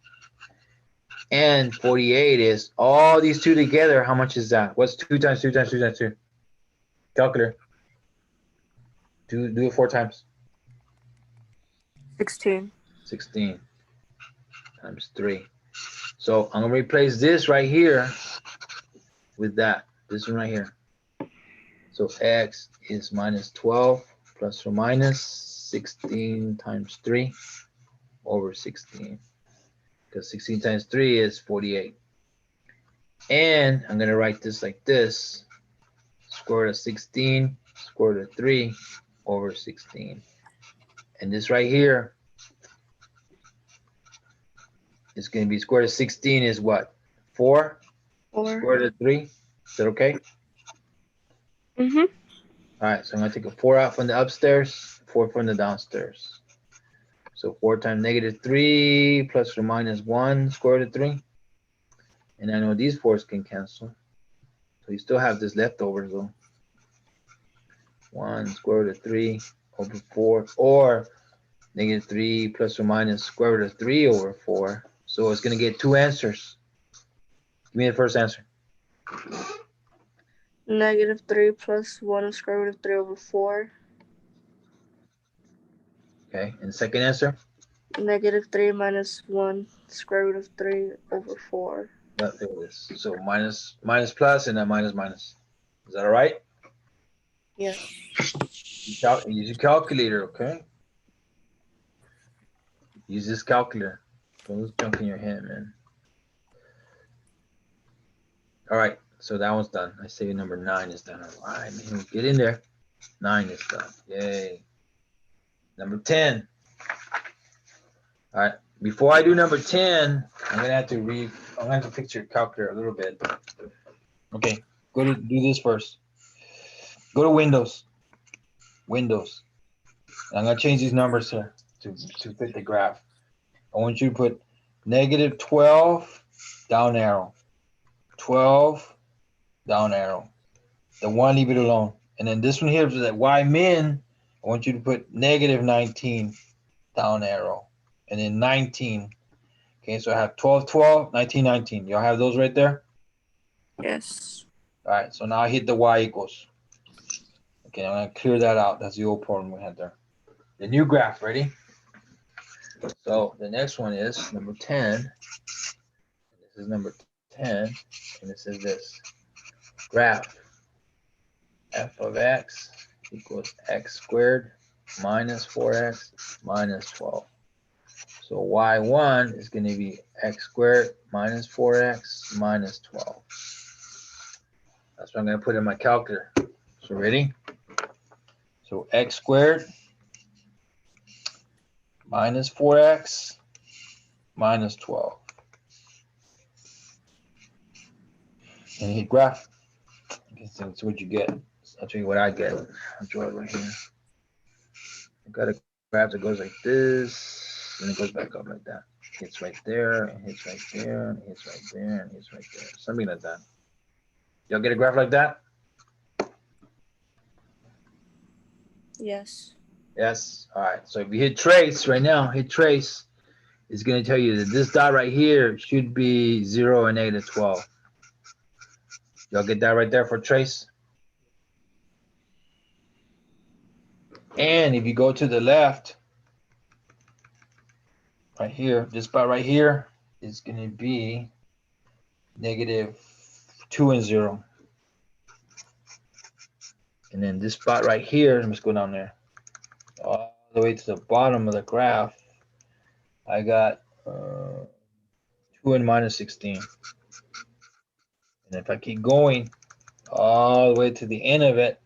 Speaker 2: And 48 is all these 2 together. How much is that? What's 2 times 2 times 2 times 2? Calculator. Do it 4 times.
Speaker 3: 16.
Speaker 2: 16 times 3. So I'm going to replace this right here with that. This one right here. So x is minus 12 plus or minus 16 times 3 over 16. Because 16 times 3 is 48. And I'm going to write this like this. Square root of 16, square root of 3 over 16. And this right here is going to be square root of 16 is what? 4?
Speaker 3: 4.
Speaker 2: Square root of 3? Is that okay?
Speaker 3: Mm-hmm.
Speaker 2: All right, so I'm going to take a 4 out from the upstairs, 4 from the downstairs. So 4 times negative 3 plus or minus 1 square root of 3. And I know these 4's can cancel. So you still have this leftover though. 1 square root of 3 over 4, or negative 3 plus or minus square root of 3 over 4. So it's going to get 2 answers. Give me the first answer.
Speaker 3: Negative 3 plus 1 square root of 3 over 4.
Speaker 2: Okay, and the second answer?
Speaker 3: Negative 3 minus 1 square root of 3 over 4.
Speaker 2: Yeah, there it is. So minus plus and then minus minus. Is that all right?
Speaker 3: Yes.
Speaker 2: Use your calculator, okay? Use this calculator. Don't lose junk in your head, man. All right, so that one's done. I say number 9 is done. All right, man, get in there. 9 is done. Yay. Number 10. All right, before I do number 10, I'm gonna have to fix your calculator a little bit. Okay, do this first. Go to Windows. I'm gonna change these numbers here to fit the graph. I want you to put negative 12, down arrow. 12, down arrow. The 1, leave it alone. And then this one here is that Y min. I want you to put negative 19, down arrow. And then 19. Okay, so I have 12, 12, 19, 19. Y'all have those right there?
Speaker 3: Yes.
Speaker 2: All right, so now I hit the Y equals. Okay, I'm gonna clear that out. That's the old problem we had there. The new graph, ready? So the next one is number 10. This is number 10, and it says this. Graph f of x equals x squared minus 4x minus 12. So y1 is going to be x squared minus 4x minus 12. That's what I'm going to put in my calculator. So ready? So x squared minus 4x minus 12. And hit graph. That's what you get. I'll tell you what I get. I'll draw it right here. I got a graph that goes like this, and it goes back up like that. Hits right there, and hits right there, and hits right there, and hits right there. Something like that. Y'all get a graph like that?
Speaker 3: Yes.
Speaker 2: Yes. All right. So if you hit trace right now, hit trace, it's going to tell you that this dot right here should be 0 and negative 12. Y'all get that right there for trace? And if you go to the left, right here, this spot right here, is going to be -2 and 0. And then this spot right here, let's go down there, all the way to the bottom of the graph. I got 2 and -16. And if I keep going all the way to the end of it,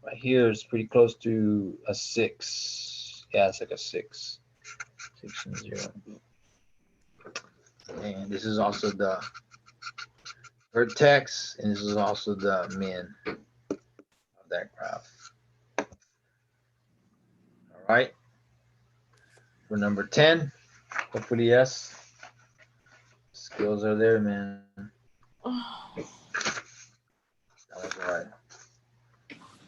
Speaker 2: right here is pretty close to a 6. Yeah, it's like a 6. 6 and 0. And this is also the vertex, and this is also the min of that graph. All right. For number 10, hopefully, yes. Skills are there, man. That was all right.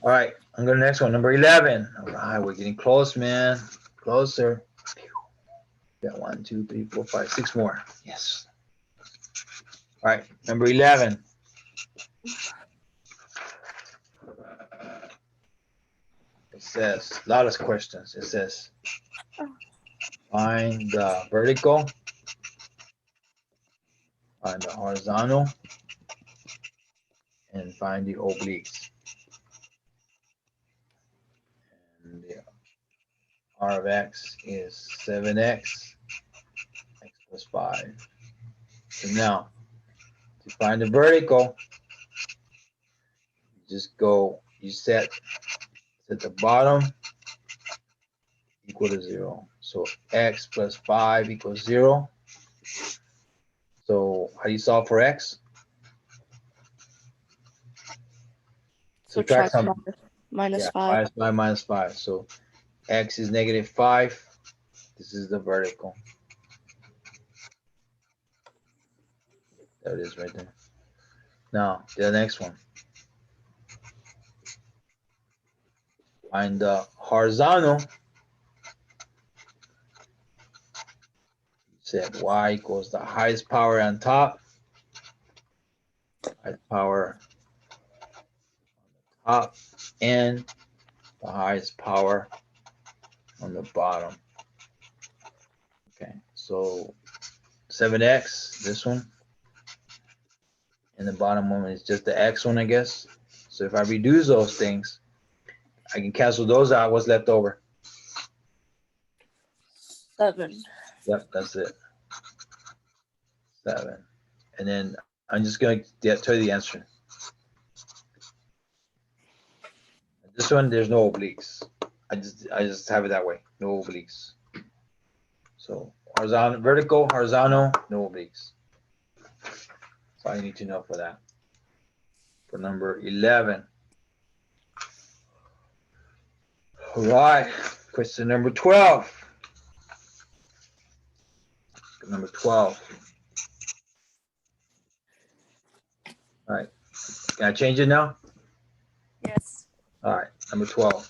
Speaker 2: All right, I'm going to the next one, number 11. All right, we're getting close, man. Closer. Got 1, 2, 3, 4, 5, 6 more. Yes. All right, number 11. It says, a lot of questions. It says, find the vertical, find the horizontal, and find the obliques. And the r of x is 7x, x plus 5. So now, to find the vertical, you just go, you set the bottom equal to 0. So x plus 5 equals 0. So how do you solve for x? Subtract something.
Speaker 3: minus
Speaker 2: Yeah,
Speaker 3: 5.
Speaker 2: minus 5. So x is -5. This is the vertical. There it is right there. Now, the next one. Find the horizontal. Set y equals the highest power on top. Highest power on the top and the highest power on the bottom. Okay, so 7x, this one. And the bottom one is just the x one, I guess. So if I reduce those things, I can cancel those out. What's left over?
Speaker 3: 7.
Speaker 2: Yep, that's it. 7. And then I'm just going to tell you the answer. This one, there's no obliques. I just have it that way. No obliques. So horizontal, vertical, horizontal, no obliques. That's all you need to know for that. For number 11. All right. Question number 12. Number 12. All right. Can I change it now?
Speaker 3: Yes.
Speaker 2: All right. Number 12.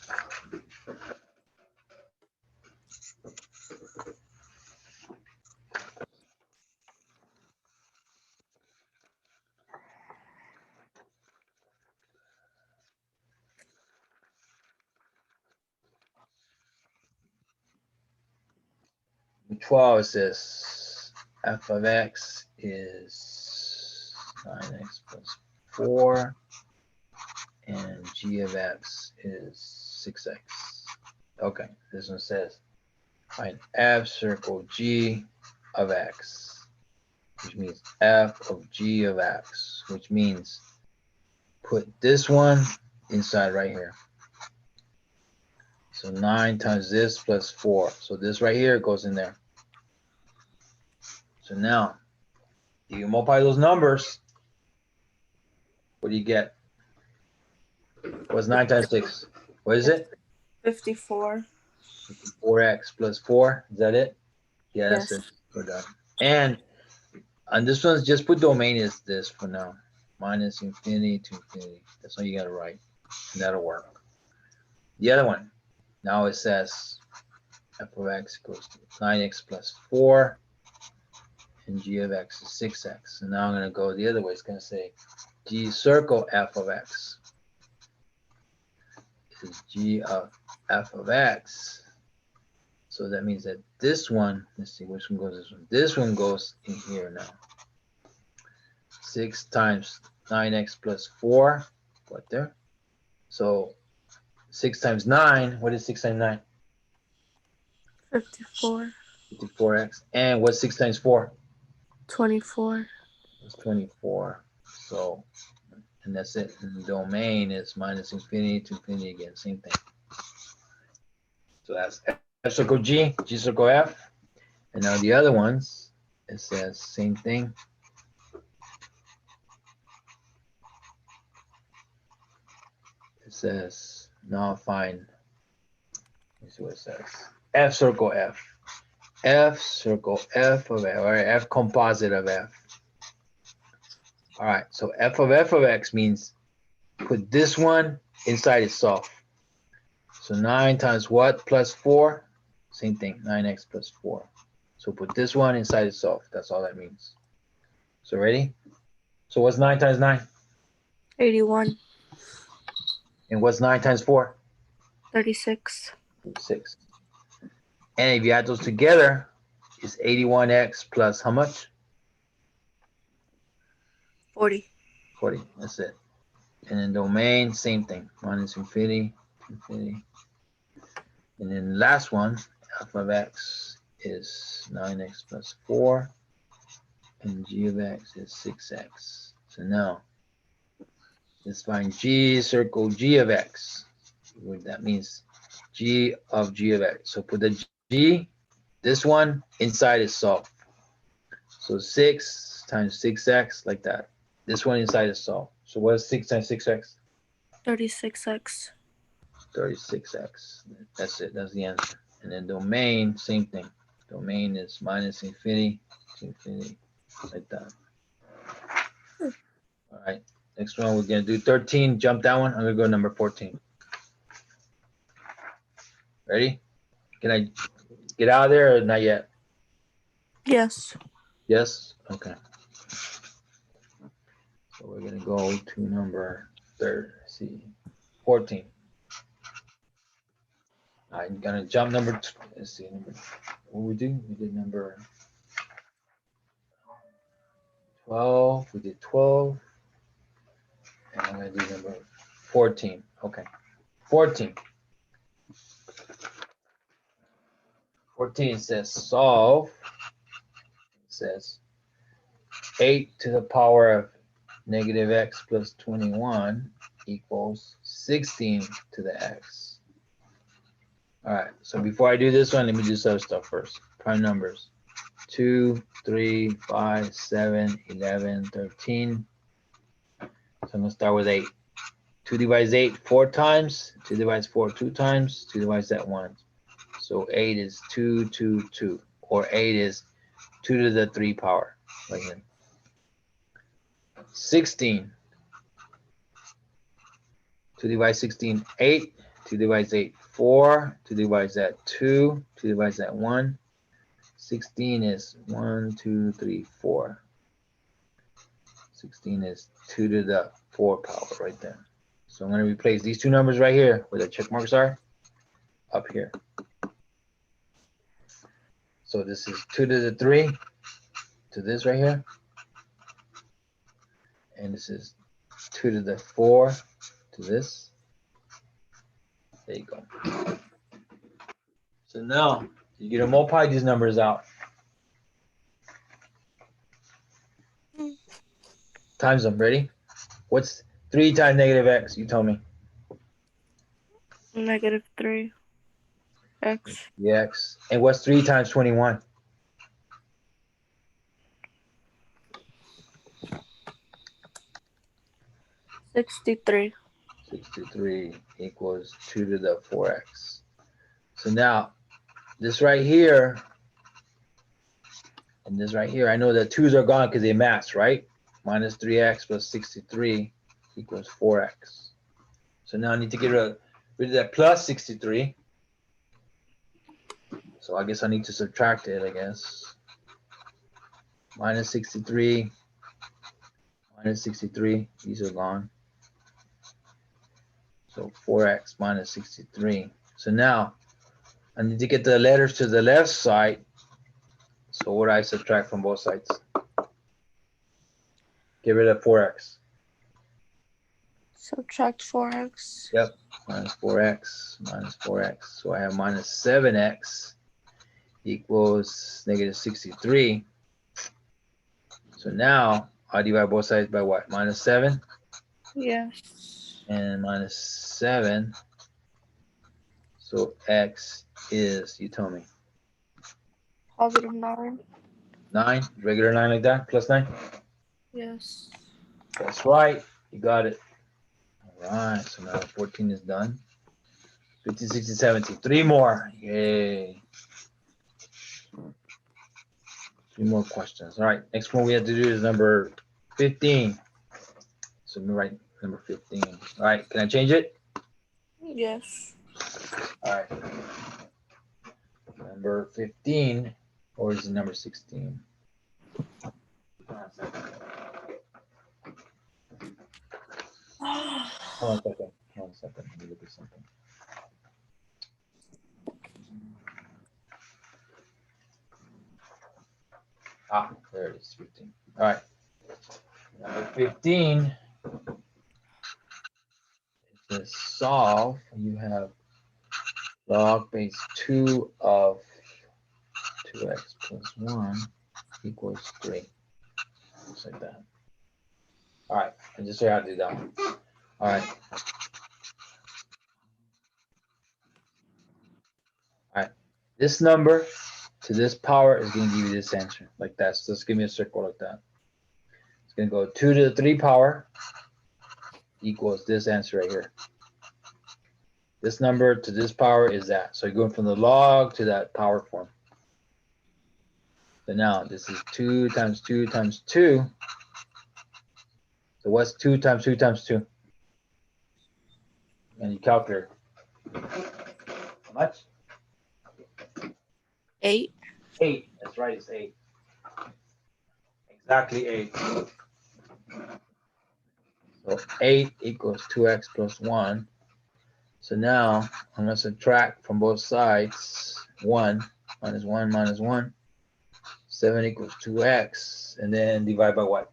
Speaker 2: Number 12 says f of x is 9x plus 4 and g of x is 6x. Okay, this one says find f circle g of x, which means f of g of x, which means put this one inside right here. So 9 times this plus 4. So this right here goes in there. So now, you multiply those numbers. What do you get? What's 9 times 6? What is it?
Speaker 3: 54.
Speaker 2: 4x plus 4. Is that it? Yeah, that's
Speaker 3: Yes.
Speaker 2: it. We're done. And on this one, just put domain as this for now. Minus infinity to infinity. That's all you got to write. And that'll work. The other one. Now it says f of x equals to 9x plus 4. And g of x is 6x. And now I'm going to go the other way. It's going to say g circle f of x is g of f of x. So that means that this one, let's see, which one goes this one? This one goes in here now. 6 times 9x plus 4, what there? So 6 times 9, what is 6 times 9?
Speaker 3: 54.
Speaker 2: 54x. And what's 6 times 4?
Speaker 3: 24.
Speaker 2: It's 24. So, and that's it. And the domain is minus infinity to infinity again, same thing. So that's F circle G, G circle F. And now the other ones, it says same thing. It says, now find, let's see what it says. F circle F. F circle F of F, all right, F composite of F. All right, so F of X means put this one inside itself. So 9 times what plus 4? Same thing, 9x plus 4. So put this one inside itself. That's all that means. So ready? So what's 9 times 9?
Speaker 3: 81.
Speaker 2: And what's 9 times 4?
Speaker 3: 36.
Speaker 2: 6. And if you add those together, it's 81x plus how much?
Speaker 3: 40.
Speaker 2: 40. That's it. And then domain, same thing. Minus infinity, infinity. And then the last one, f of x is 9x plus 4. And g of x is 6x. So now, let's find g circle g of x. That means g of x. So put the g, this one, inside itself. So 6 times 6x, like that. This one inside itself. So what is 6 times 6x?
Speaker 3: 36x.
Speaker 2: 36x. That's it. That's the answer. And then domain, same thing. Domain is minus infinity to infinity, like that. All right. Next one, we're going to do 13. Jump that one. I'm going to go number 14. Ready? Can I get out of there or not yet?
Speaker 3: Yes.
Speaker 2: Yes? Okay. So we're going to go to number 14. I'm going to jump number, let's see, what we do? We did number 12. We did 12. And I'm going to do number 14. Okay. 14. 14 says solve. It says 8 to the power of negative x plus 21 equals 16 to the x. All right. So before I do this one, let me do some other stuff first. Prime numbers. 2, 3, 5, 7, 11, 13. So I'm going to start with 8. 2 divides 8 4 times. 2 divides 4 2 times. 2 divides that 1. So 8 is 2, 2, 2. Or 8 is 2 to the 3 power. Like that. 16. 2 divides 16, 8. 2 divides 8, 4. 2 divides that 2. 2 divides that 1. 16 is 1, 2, 3, 4. 16 is 2 to the 4 power right there. So I'm going to replace these two numbers right here where the check marks are up here. So this is 2 to the 3 to this right here. And this is 2 to the 4 to this. There you go. So now you get to multiply these numbers out. Times them. Ready? What's 3 times negative x? You tell me.
Speaker 3: Negative 3. X.
Speaker 2: The x. And what's 3 times 21?
Speaker 3: 63.
Speaker 2: 63 equals 2 to the 4x. So now this right here and this right here, I know that 2's are gone because they match, right? Minus 3x plus 63 equals 4x. So now I need to get rid of that plus 63. So I guess I need to subtract it, I guess. Minus 63. Minus 63. These are gone. So 4x minus 63. So now I need to get the letters to the left side. So what do I subtract from both sides? Get rid of 4x.
Speaker 3: Subtract 4x.
Speaker 2: Yep, minus 4x, minus 4x. So I have minus 7x equals negative 63. So now I divide both sides by what? Minus 7
Speaker 3: Yes.
Speaker 2: and minus 7. So x is, you tell me,
Speaker 3: Positive 9.
Speaker 2: 9, regular 9 like that, plus 9?
Speaker 3: Yes.
Speaker 2: That's right, you got it. All right, so now 14 is done. 15, 16, 17, 3 more. Yay. 3 more questions. All right, next one we have to do is number 15. So let me write number 15. All right, can I change it?
Speaker 3: Yes.
Speaker 2: All right. Number 15, or is it number 16? Hold on a second. Hold on a second. Hold on a second. Let me look at something. Ah, there it is, 15. All right. Number 15 is solve. You have log base 2 of 2x plus 1 equals 3. Just like that. All right. And just show you how to do that one. All right. All right. This number to this power is going to give you this answer like that. So just give me a circle like that. It's going to go 2 to the 3 power equals this answer right here. This number to this power is that. So you're going from the log to that power form. So now this is 2 times 2 times 2. So what's 2 times 2 times 2? And you calculate. How much?
Speaker 3: 8.
Speaker 2: 8. That's right, it's 8. Exactly 8. So 8 equals 2x plus 1. So now I'm going to subtract from both sides 1 minus 1 minus 1. 7 equals 2x. And then divide by what?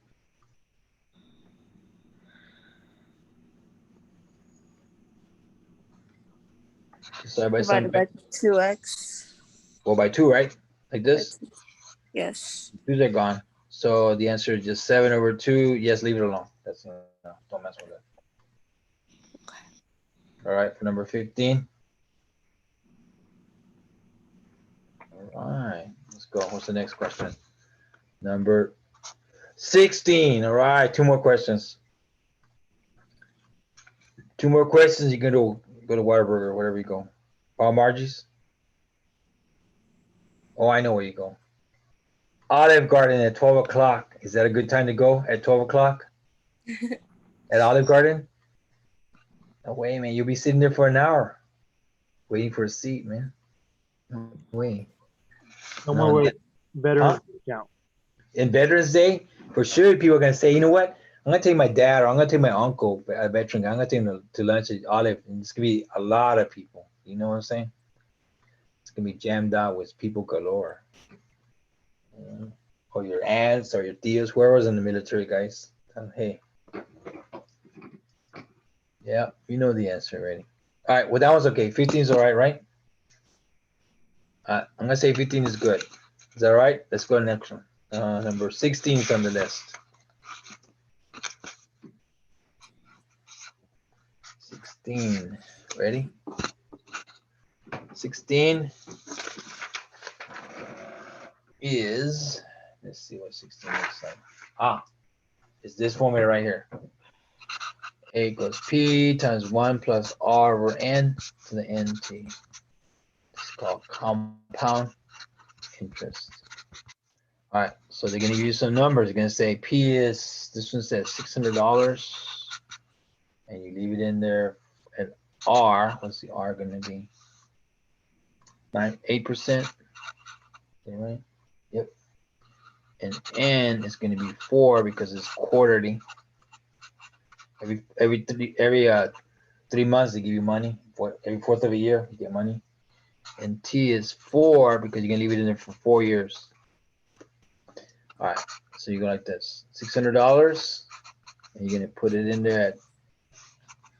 Speaker 2: Divide by
Speaker 3: Divided by 2x.
Speaker 2: Go by 2, right? Like this?
Speaker 3: Yes.
Speaker 2: 2's are gone. So the answer is just 7 over 2. Yes, leave it alone. That's enough. Don't mess with it. All right, for number 15. All right, let's go. What's the next question? Number 16. All right, 2 more questions. 2 more questions. You can go to Whataburger, wherever you go. Paul Margie's. Oh, I know where you go. Olive Garden at 12 o'clock. Is that a good time to go at 12 o'clock? At Olive Garden? No way, man. You'll be sitting there for an hour waiting for a seat, man. No way.
Speaker 4: No more way. Better count.
Speaker 2: In Veterans Day, for sure, people are going to say, you know what? I'm going to take my dad or I'm going to take my uncle, a veteran. I'm going to take him to lunch at Olive. And it's going to be a lot of people. You know what I'm saying? It's going to be jammed out with people galore. Or your aunts or your tios, whoever's in the military, guys. Hey. Yeah, you know the answer already. All right, well, that was okay. 15 is all right, right? I'm going to say 15 is good. Is that all right? Let's go to the next one. Number 16 is on the list. 16. Ready? 16 is, let's see what 16 looks like. It's this formula right here. A equals P times 1 plus R over N to the NT. It's called compound interest. All right, so they're going to give you some numbers. They're going to say P is, this one says $600, and you leave it in there. And R, what's the R going to be? 8%. Right? Yep. And N is going to be 4 because it's quarterly. Every 3 months they give you money. For every 4th of a year you get money. And T is 4 because you're gonna leave it in there for 4 years. All right, so you go like this: $600, and you're gonna put it in there at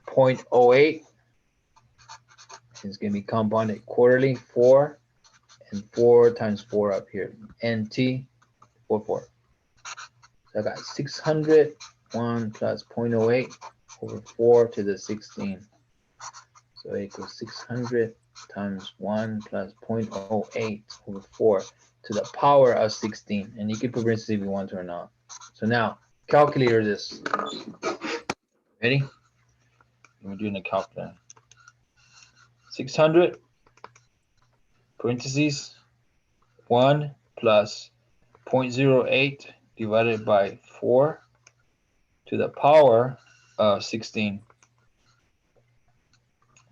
Speaker 2: 0.08. It's gonna be compounded quarterly, 4, and 4 times 4 up here. NT 4. So I got 600, 1 plus 0.08 over 4 to the 16. So it equals 600 times 1 plus 0.08 over 4 to the power of 16. And you can put parentheses if you want to or not. So now, calculator this. Ready? We're doing the calculator. 600 parentheses 1 plus 0.08 divided by 4 to the power of 16.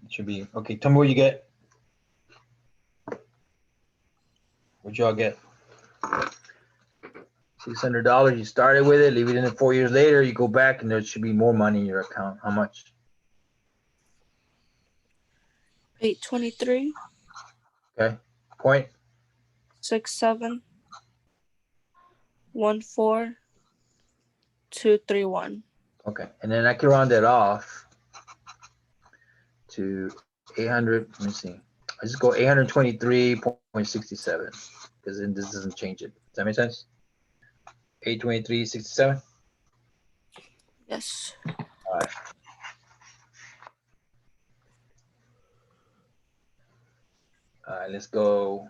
Speaker 2: It should be, okay, tell me what you get. What y'all get? $600, you started with it, leave it in it 4 years later, you go back and there should be more money in your account. How much?
Speaker 3: 823.
Speaker 2: Okay, point.
Speaker 3: 6714 231.
Speaker 2: Okay, and then I can round that off to 800, let me see. I just go 823.67 because then this doesn't change it. Does that make sense? 823.67?
Speaker 3: Yes.
Speaker 2: All right. All right, let's go.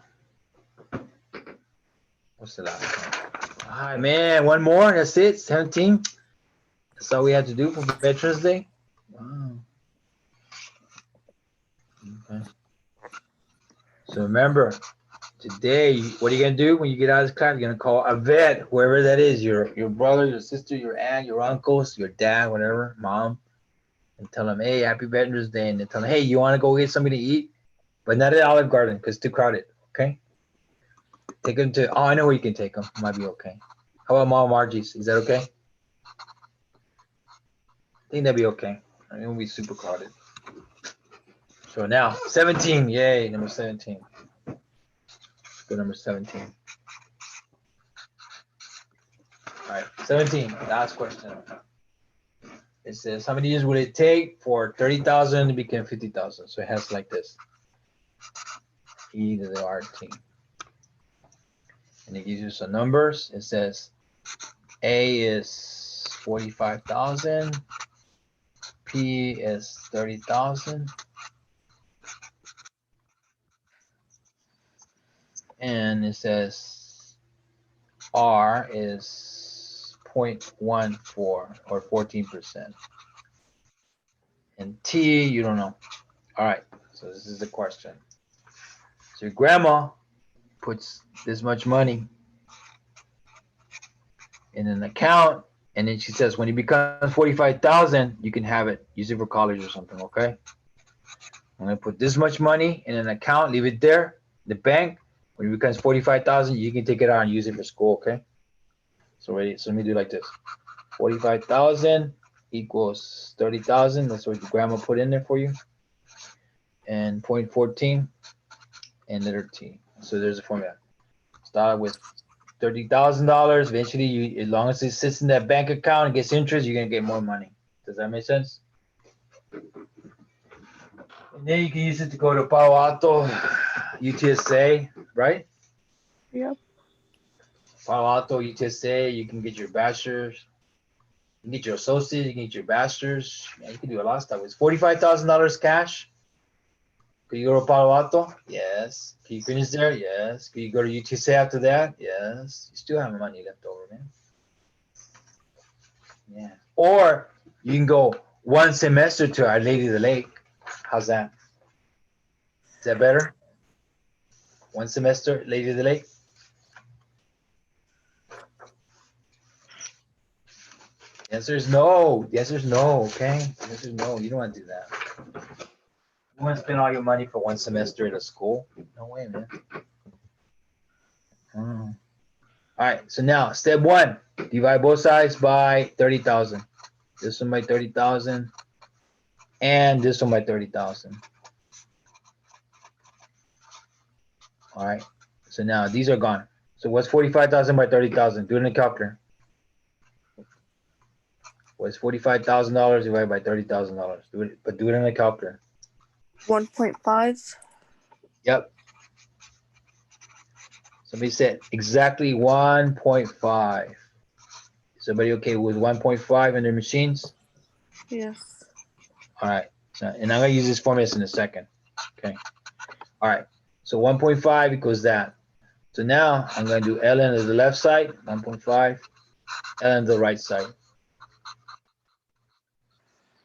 Speaker 2: What's the last one? All right, man, one more. That's it. 17. That's all we had to do for Veterans Day. Wow. Okay. So remember, today, what are you gonna do when you get out of this class? You're gonna call a vet, whoever that is, your brother, your sister, your aunt, your uncles, your dad, whatever, mom, and tell them, hey, happy Veterans Day, and then tell them, hey, you want to go get something to eat, but not at Olive Garden because it's too crowded. Okay. Take them to. Oh, I know where you can take them. Might be okay. How about Mom Margie's? Is that okay? I think that'd be okay. I mean, it won't be super crowded. So now, 17. Yay, number 17. Go number 17. All right, 17. Last question. It says, how many years would it take for 30,000 to become 50,000? So it has like this. E to the RT. And it gives you some numbers. It says A is 45,000. P is 30,000. And it says R is 0.14 or 14%. And T, you don't know. All right, so this is the question. So your grandma puts this much money in an account, and then she says when it becomes 45,000, you can have it, use it for college or something, okay? I'm gonna put this much money in an account, leave it there, the bank. When it becomes 45,000, you can take it out and use it for school, okay? So ready, so let me do like this. 45,000 equals 30,000. That's what your grandma put in there for you. And 0.14 and letter T. So there's a formula. Start with $30,000. Eventually, you, as long as it sits in that bank account and gets interest, you're gonna get more money. Does that make sense? And then you can use it to go to Palo Alto, UTSA, right?
Speaker 3: Yep.
Speaker 2: Palo Alto, UTSA. You can get your bachelor's. You can get your associate. You can get your bachelor's. Man, you can do a lot of stuff. It's $45,000 cash. Could you go to Palo Alto? Yes. Can you finish there? Yes. Could you go to UTSA after that? Yes. You still have money left over, man. Yeah. Or you can go one semester to Our Lady of the Lake. How's that? Is that better? One semester, Lady of the Lake? The answer is no. The answer is no, okay? The answer is no. You don't want to do that. You want to spend all your money for one semester at a school? No way, man. All right, so now step one, divide both sides by 30,000. This one by 30,000 and this one by 30,000. All right. So now these are gone. So what's 45,000 by 30,000? Do it in the calculator. What's $45,000 divided by $30,000? Do it, but do it in the calculator.
Speaker 3: 1.5.
Speaker 2: Yep. Somebody said exactly 1.5. Is everybody okay with 1.5 in their machines?
Speaker 3: Yes.
Speaker 2: All right. So, and I'm going to use this formula in a second. Okay. All right. So 1.5 equals that. So now I'm going to do ln of the left side, 1.5, ln of the right side.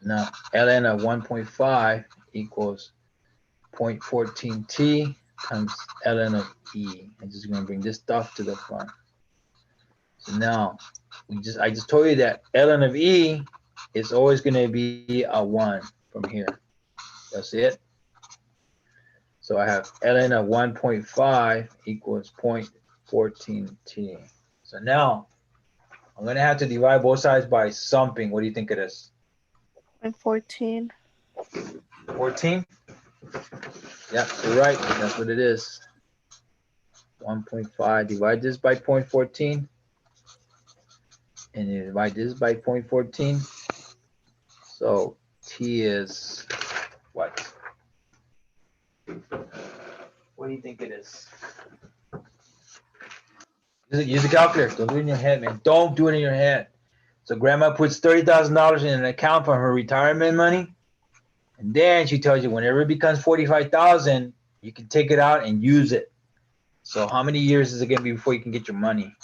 Speaker 2: Now ln of 1.5 equals 0.14t times ln of e. I'm just going to bring this stuff to the front. So now I just told you that ln of e is always going to be a 1 from here. That's it. So I have ln of 1.5 equals 0.14t. So now I'm going to have to divide both sides by something. What do you think it is?
Speaker 3: 0.14.
Speaker 2: 14? Yep, you're right. That's what it is. 1.5. Divide this by 0.14. And you divide this by 0.14. So t is what? What do you think it is? Use a calculator. Don't do it in your head, man. Don't do it in your head. So grandma puts $30,000 in an account for her retirement money. And then she tells you whenever it becomes 45,000, you can take it out and use it. So how many years is it going to be before you can get your money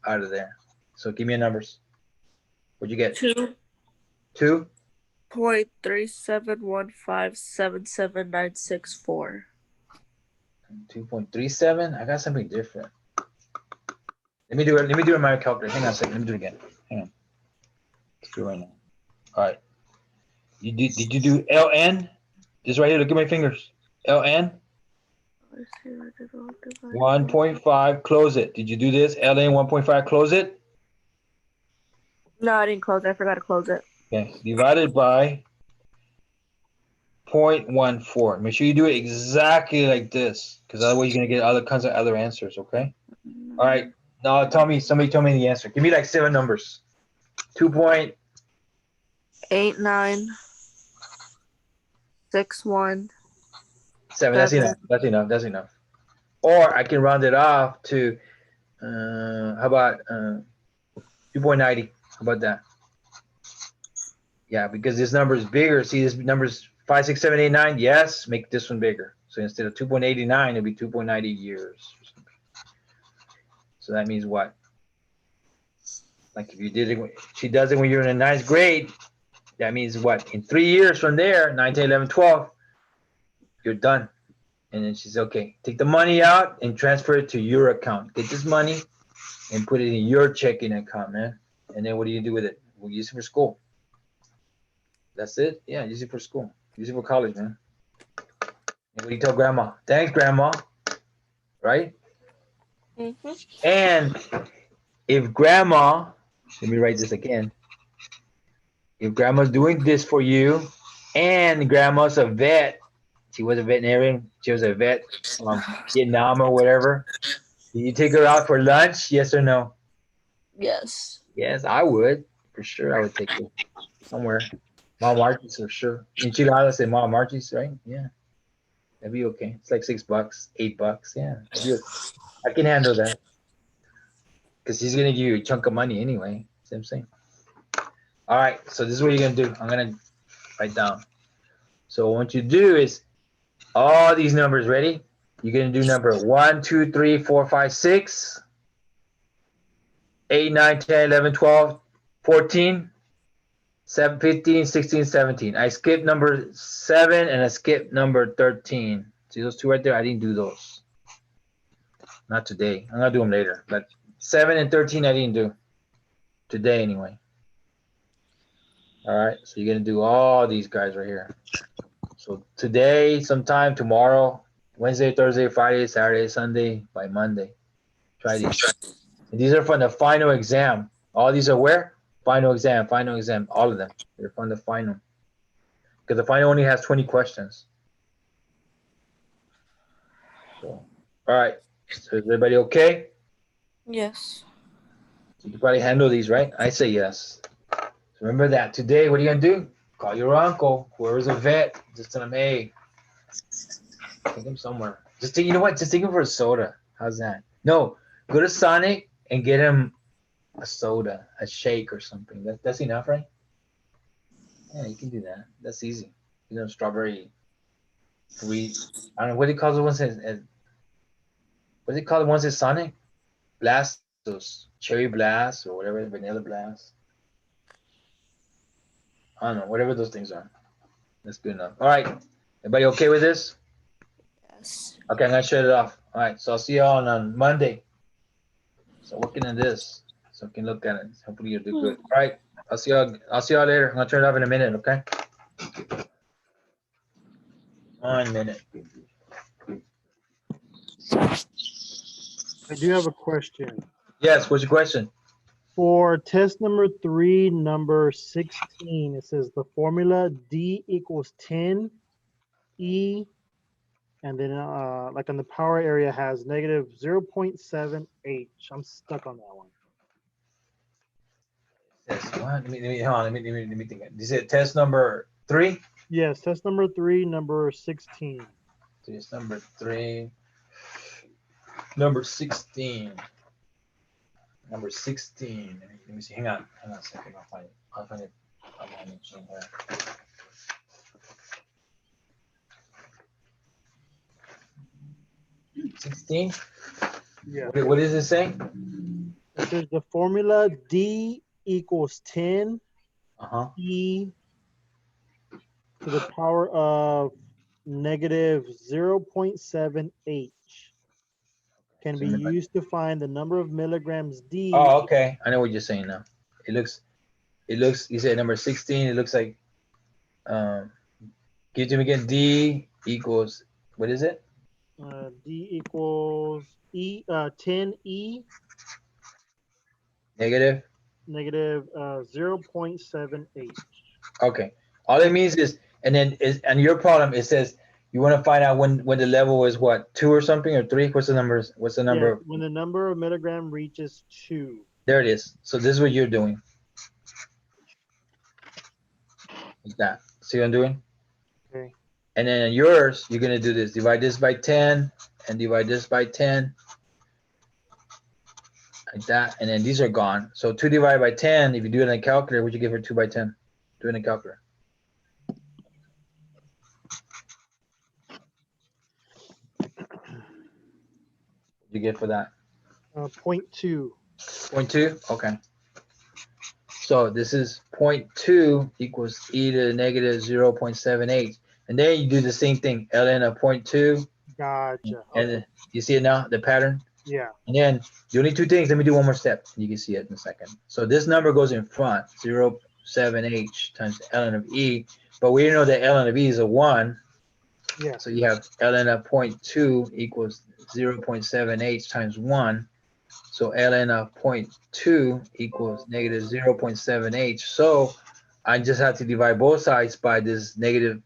Speaker 2: out of there? So give me your numbers. What'd you get?
Speaker 3: 2.
Speaker 2: 2?
Speaker 3: 0.37157796
Speaker 2: 2.37? I got something different. Let me do it. Let me do it in my calculator. Hang on a second. Let me do it again. Hang on. Let's do it right now. All right. Did you do LN? This right here. Look at my fingers. LN. 1.5. Close it. Did you do this? LN 1.5. Close it.
Speaker 3: No, I didn't close it. I forgot to close it.
Speaker 2: Okay. Divided by 0.14. Make sure you do it exactly like this, because otherwise you're gonna get other kinds of other answers. Okay. All right. Now tell me. Somebody tell me the answer. Give me like 7 numbers.
Speaker 3: 2.8961.
Speaker 2: 7. That's enough. That's enough. That's enough. Or I can round it off to how about 2.90? How about that? Yeah, because this number is bigger. See, this number is 5, 6, 7, 8, 9. Yes, make this one bigger. So instead of 2.89, it'll be 2.90 years. So that means what? Like if you did it, she does it when you're in a ninth grade. That means what? In 3 years from there, 9, 10, 11, 12, you're done. And then she says, okay, take the money out and transfer it to your account. Get this money and put it in your checking account, man. And then what do you do with it? We'll use it for school. That's it? Yeah, use it for school. Use it for college, man. And what do you tell grandma? Thanks, grandma. Right?
Speaker 3: Mm-hmm.
Speaker 2: And if grandma, let me write this again. If grandma's doing this for you and grandma's a vet, she was a veterinarian, she was a vet from Vietnam or whatever, do you take her out for lunch? Yes or no?
Speaker 3: Yes.
Speaker 2: Yes, I would. For sure, I would take her somewhere. Mom Marchie's for sure. Enchiladas and Mom Marchie's, right? Yeah. That'd be okay. It's like $6, $8. Yeah. I can handle that. Because he's gonna give you a chunk of money anyway. See what I'm saying? All right, so this is what you're gonna do. I'm gonna write down. So what you do is all these numbers, ready? You're gonna do number 1, 2, 3, 4, 5, 6, 8, 9, 10, 11, 12, 14, 7, 15, 16, 17. I skipped number 7 and I skipped number 13. See those two right there? I didn't do those. Not today. I'm gonna do them later. But 7 and 13 I didn't do. Today anyway. All right, so you're gonna do all these guys right here. So today, sometime, tomorrow, Wednesday, Thursday, Friday, Saturday, Sunday, by Monday. Try these. And these are from the final exam. All these are where? Final exam, all of them. They're from the final. Because the final only has 20 questions. So, All right. So is everybody okay?
Speaker 3: Yes.
Speaker 2: You can probably handle these, right? I say yes. So remember that. Today, what are you gonna do? Call your uncle. Whoever's a vet. Just tell him, hey, take him somewhere. Just take. You know what? Just take him for a soda. How's that? No, go to Sonic and get him a soda, a shake or something. That's enough, right? Yeah, you can do that. That's easy. You know, strawberry sweet. I don't know what do you call the ones that. What do you call the ones at Sonic? Blastos, cherry blast or whatever, vanilla blast. I don't know, whatever those things are. That's good enough. All right, everybody okay with this?
Speaker 3: Yes.
Speaker 2: Okay, I'm gonna shut it off. All right, so I'll see y'all on Monday. So working on this, so I can look at it. Hopefully you'll do good. All right, I'll see y'all. I'll see y'all later. I'm gonna turn it off in a minute. Okay. 1 minute.
Speaker 4: I do have a question.
Speaker 2: Yes. What's your question?
Speaker 4: For test number 3, number 16, it says the formula D equals 10 E, and then like on the power area has negative 0.7 H. I'm stuck on that one.
Speaker 2: Yes. What? Let me hold on. Let me think. Is it test number 3?
Speaker 4: Yes, test number 3, number 16.
Speaker 2: Test number 3. Number 16. Number 16. Let me see. Hang on. Hang on a second. I'll find it. I'll find it. I'll find it somewhere. 16?
Speaker 4: Yeah.
Speaker 2: What is it saying?
Speaker 4: It says the formula D equals 10
Speaker 2: Uh-huh.
Speaker 4: E to the power of negative 0.7 H can
Speaker 2: So
Speaker 4: be
Speaker 2: remember-
Speaker 4: used to find the number of milligrams D.
Speaker 2: Oh, okay. I know what you're saying now. It looks, you said number 16, it looks like, give it to me again. D equals, what is it?
Speaker 4: D equals 10 E
Speaker 2: Negative?
Speaker 4: negative 0.7 H.
Speaker 2: Okay. All it means is, and then is, and your problem, it says you want to find out when the level is what, 2 or something, or 3? What's the numbers? What's the number?
Speaker 4: Yes, when the number of milligram reaches 2.
Speaker 2: There it is. So this is what you're doing. Like that. See what I'm doing?
Speaker 4: Okay.
Speaker 2: And then yours, you're gonna do this. Divide this by 10 and divide this by 10. Like that. And then these are gone. So 2 divided by 10, if you do it in a calculator, what you get for 2 by 10? Do it in a calculator. What you get for that?
Speaker 4: 0.2.
Speaker 2: 0.2? Okay. So this is 0.2 equals e to the negative 0.78. And then you do the same thing. ln of 0.2.
Speaker 4: Gotcha.
Speaker 2: And
Speaker 4: Okay.
Speaker 2: you see it now, the pattern?
Speaker 4: Yeah.
Speaker 2: And then you only 2 things. Let me do one more step. You can see it in a second. So this number goes in front, 0.7h times ln of e. But we know that ln of e is a 1.
Speaker 4: Yeah.
Speaker 2: So you have ln of 0.2 equals 0.7h times 1. So ln of 0.2 equals negative 0.7h. So I just have to divide both sides by this negative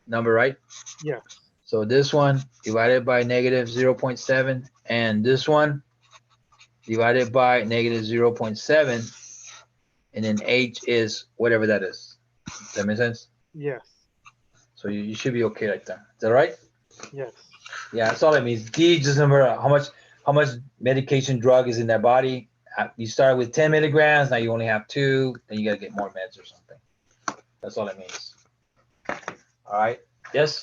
Speaker 2: number, right?
Speaker 4: Yes.
Speaker 2: So this one divided by negative 0.7, and this one divided by negative 0.7, and then h is whatever that is. Does that make sense?
Speaker 4: Yes.
Speaker 2: So you should be okay like that. Is that right?
Speaker 4: Yes.
Speaker 2: Yeah, that's all it means. D just remember how much medication drug is in that body. You start with 10 milligrams, now you only have 2, then you gotta get more meds or something. That's all it means. All right. Yes.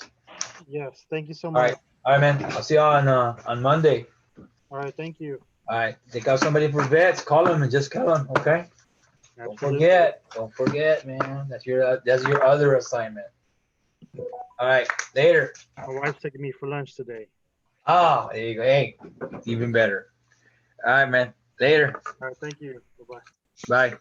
Speaker 4: Yes. Thank you so
Speaker 2: All
Speaker 4: much.
Speaker 2: right. All right, man. I'll see you on Monday.
Speaker 4: All right. Thank you.
Speaker 2: All right. Take out somebody for vets. Call them and just tell them. Okay. Don't
Speaker 4: Absolutely.
Speaker 2: forget. Don't forget, man. That's your other assignment. All right. Later.
Speaker 4: My wife's taking me for lunch today.
Speaker 2: Oh, there you go. Hey, even better. All right, man. Later.
Speaker 4: All right. Thank you. Bye-bye.
Speaker 2: Bye.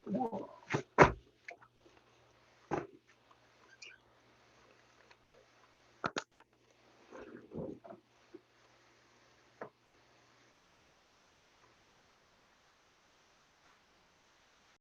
Speaker 2: Whoa.